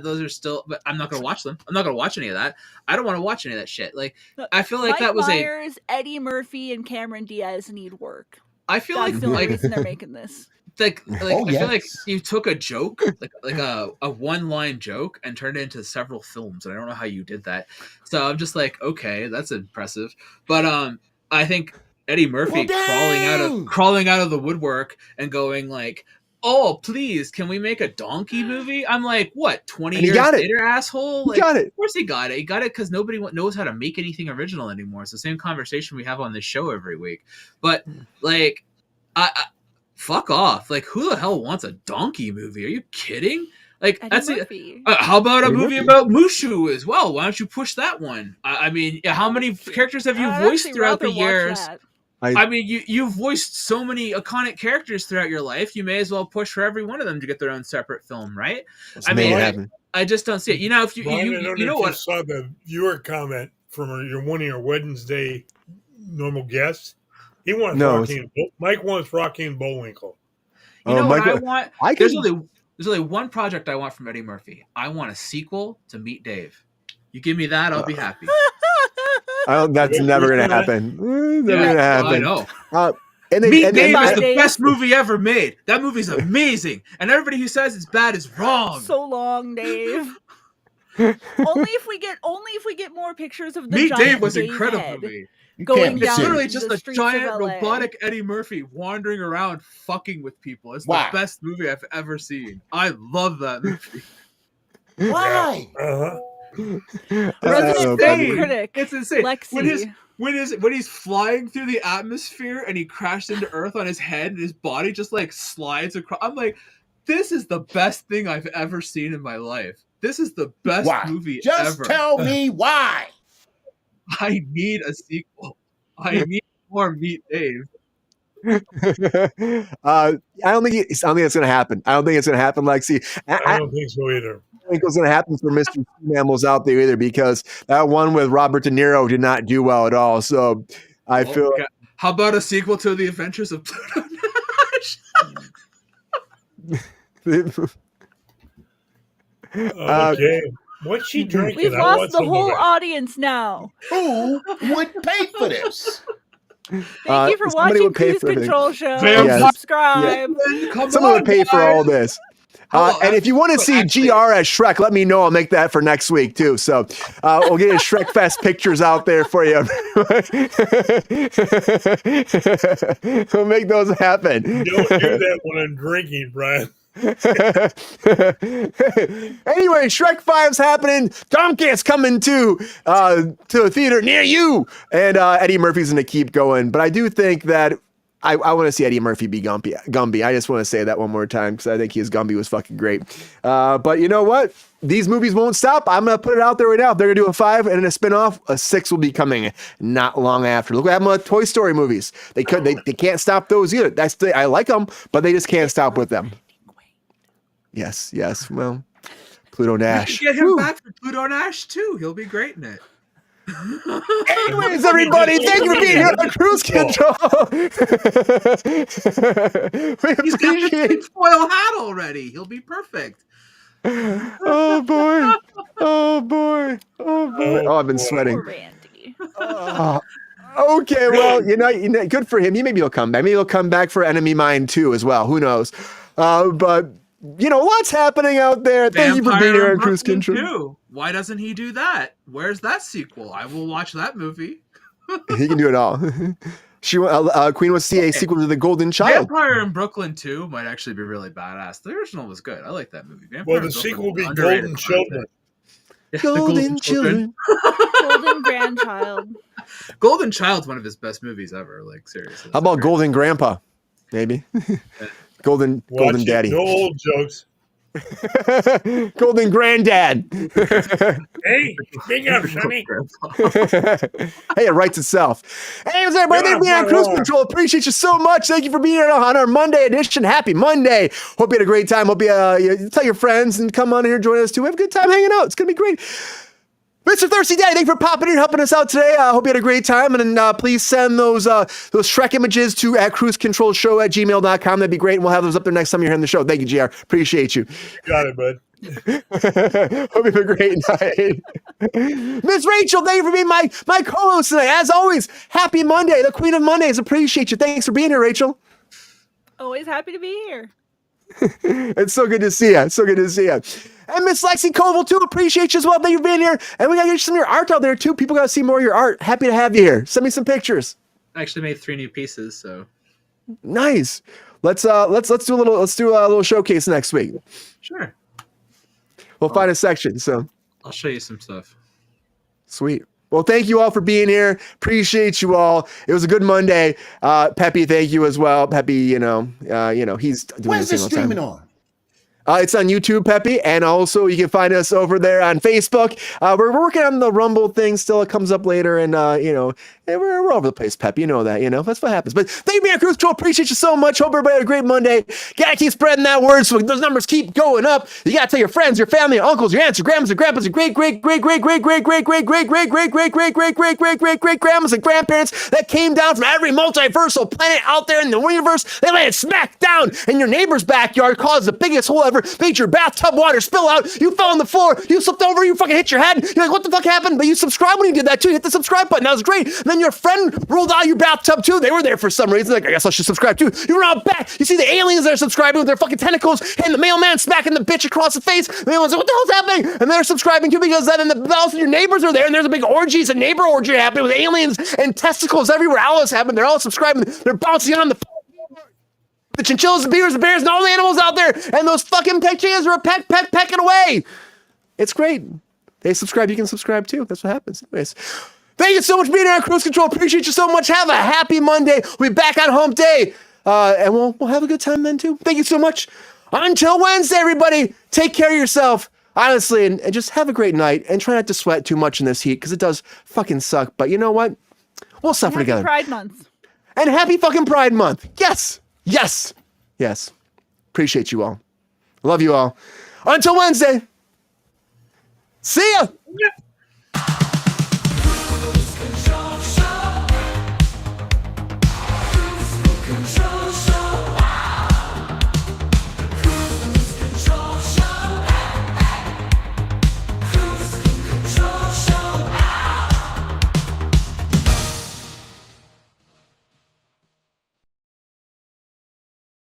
Those are still, but I'm not gonna watch them. I'm not gonna watch any of that. I don't want to watch any of that shit. Like, I feel like Mike that was Myers, Eddie Murphy, and Cameron Diaz need work. I feel That's like the only reason they're making this. I feel like you took a joke, like a one-line joke, and turned it into several films, and I don't know how you did that. So I'm just like, okay, that's impressive. But I think Eddie Murphy crawling out of the woodwork and going like, "Oh, please, can we make a donkey movie?" I'm like, what? 20 years later, asshole? Like, got it. Of course he got it. He got it because nobody knows how to make anything original anymore. It's the same conversation we have on this show every week. But like, I fuck off. Like, who the hell wants a donkey movie? Are you kidding? Like, how about a movie about Mushu as well? Why don't you push that one? I mean, how many characters have you voiced throughout the years? I mean, you've voiced so many iconic characters throughout your life. You may as well push for every one of them to get their own separate film, right? I just don't see it. You know, if you know what? I saw the viewer comment from one of your Wednesday normal guests. He wants Mike wants Rocky and Bullwinkle. You know what I want? There's only one project I want from Eddie Murphy. I want a sequel to Meet Dave. You give me that, I'll be happy. That's never going to happen. Never going to happen. I know. Meet Dave is the best movie ever made. That movie's amazing. And everybody who says it's bad is wrong. So long, Dave. only if we get more pictures of the Meet giant Dave was Dave incredible head. movie. It's literally just a giant robotic Eddie Murphy wandering around fucking with people. It's the best movie I've ever seen. I love that movie. Why? It's insane. Lexi. When he's flying through the atmosphere and he crashed into Earth on his head and his body just like slides across. I'm like, this is the best thing I've ever seen in my life. This is the best movie ever. Just tell me why. I need a sequel. I need more Meet Dave. I don't think it's going to happen. I don't think it's going to happen, Lexi. I don't think so either. I don't think it's going to happen for Mr. Mammals out there either, because that one with Robert De Niro did not do well at all. So I feel. How about a sequel to The Adventures of Pluto Nash? Okay. What's she drinking? We've lost the whole audience now. Who would pay for this? Thank you for watching Kruse Control Show. Subscribe. Someone would pay for all this. And if you want to see GR as Shrek, let me know. I'll make that for next week too. So we'll get Shrek Fest pictures out there for you. We'll make those happen. Don't do that when I'm drinking, Brian. Anyway, Shrek 5's happening. Donkey's coming to a theater near you, and Eddie Murphy's going to keep going. But I do think that I want to see Eddie Murphy be Gumby. I just want to say that one more time because I think his Gumby was fucking great. But you know what? These movies won't stop. I'm going to put it out there right now. If they're going to do a 5 and then a spin-off, a 6 will be coming not long after. Look what happened with Toy Story movies. They can't stop those either. I like them, but they just can't stop with them. Yes. Well, Pluto Nash. Get him back for Pluto Nash too. He'll be great in it. Anyways, everybody, thank you for being here on Kruse Control. He's got the foil hat already. He'll be perfect. Oh boy. Oh, I've been sweating. Okay, well, you know, good for him. Maybe he'll come back. Maybe he'll come back for Enemy Mine 2 as well. Who knows? But you know, lots happening out there. Thank you for being here on Kruse Control. Why doesn't he do that? Where's that sequel? I will watch that movie. He can do it all. Queen wants to see a sequel to The Golden Child. Vampire in Brooklyn 2 might actually be really badass. The original was good. I like that movie. The sequel will be Golden Children. Yeah, Golden Children. Golden Grandchild. Golden Child's one of his best movies ever. Like, seriously. How about Golden Grandpa? Maybe. Golden Daddy. No old jokes. Golden Granddad. Hey, big up, Sonny. Hey, it writes itself. Hey, what's up, everybody? Thank you for being on Kruse Control. Appreciate you so much. Thank you for being here on our Monday edition. Happy Monday. Hope you had a great time. Hope you tell your friends and come on here and join us too. We have a good time hanging out. It's going to be great. Mr. Thirsty Daddy, thank you for popping in and helping us out today. I hope you had a great time. And then please send those Shrek images to cruisecontrolshow@gmail.com. That'd be great. And we'll have those up there next time you're here on the show. Thank you, GR. Appreciate you. Got it, bud. Hope you have a great night. Miss Rachel, thank you for being my co-host tonight. As always, happy Monday, the Queen of Mondays. Appreciate you. Thanks for being here, Rachel. Always happy to be here. It's so good to see you. It's so good to see you. And Miss Lexi Koval, too. Appreciate you as well. Thank you for being here. And we got to get you some of your art out there, too. People got to see more of your art. Happy to have you here. Send me some pictures. I actually made 3 new pieces, so. Nice. Let's do a little showcase next week. Sure. We'll find a section. So I'll show you some stuff. Sweet. Well, thank you all for being here. Appreciate you all. It was a good Monday. Peppy, thank you as well. Peppy, he's doing Where's this this thing all the time. streaming on? It's on YouTube, Peppy, and also you can find us over there on Facebook. We're working on the Rumble thing still. It comes up later, and we're all over the place, Peppy. You know that, that's what happens. But thank you, man, Kruse Control. Appreciate you so much. Hope everybody had a great Monday. Gotta keep spreading that word so those numbers keep going up. You gotta tell your friends, your family, your uncles, your aunts, your grandmas, your grandpas, your great grandmas and grandparents that came down from every multiversal planet out there in the universe. They landed smack down in your neighbor's backyard, caused the biggest hole ever, made your bathtub water spill out. You fell on the floor. You slipped over. You fucking hit your head. You're like, what the fuck happened? But you subscribed when you did that too. You hit the subscribe button. That was great. And then your friend rolled out of your bathtub too. They were there for some reason. Like, I guess I should subscribe too. You run out back. You see the aliens that are subscribing with their fucking tentacles, and the mailman smacking the bitch across the face. The mailman's like, what the hell's happening? And they're subscribing too because then also your neighbors are there, and there's a big orgy. It's a neighbor orgy happening with aliens and testicles everywhere. Else happened. They're all subscribing. They're bouncing on the chinchillas, the beavers, the bears, and all the animals out there, and those fucking chickens are pecking away. It's great. They subscribe. You can subscribe too. That's what happens. Anyways, thank you so much for being here on Kruse Control. Appreciate you so much. Have a happy Monday. We'll be back on hump day, and we'll have a good time then too. Thank you so much. Until Wednesday, everybody, take care of yourself. Honestly, and just have a great night, and try not to sweat too much in this heat because it does fucking suck. But you know what? We'll suffer together. Pride Month. And happy fucking Pride Month. Yes. Yes. Yes. Appreciate you all. Love you all. Until Wednesday. See ya.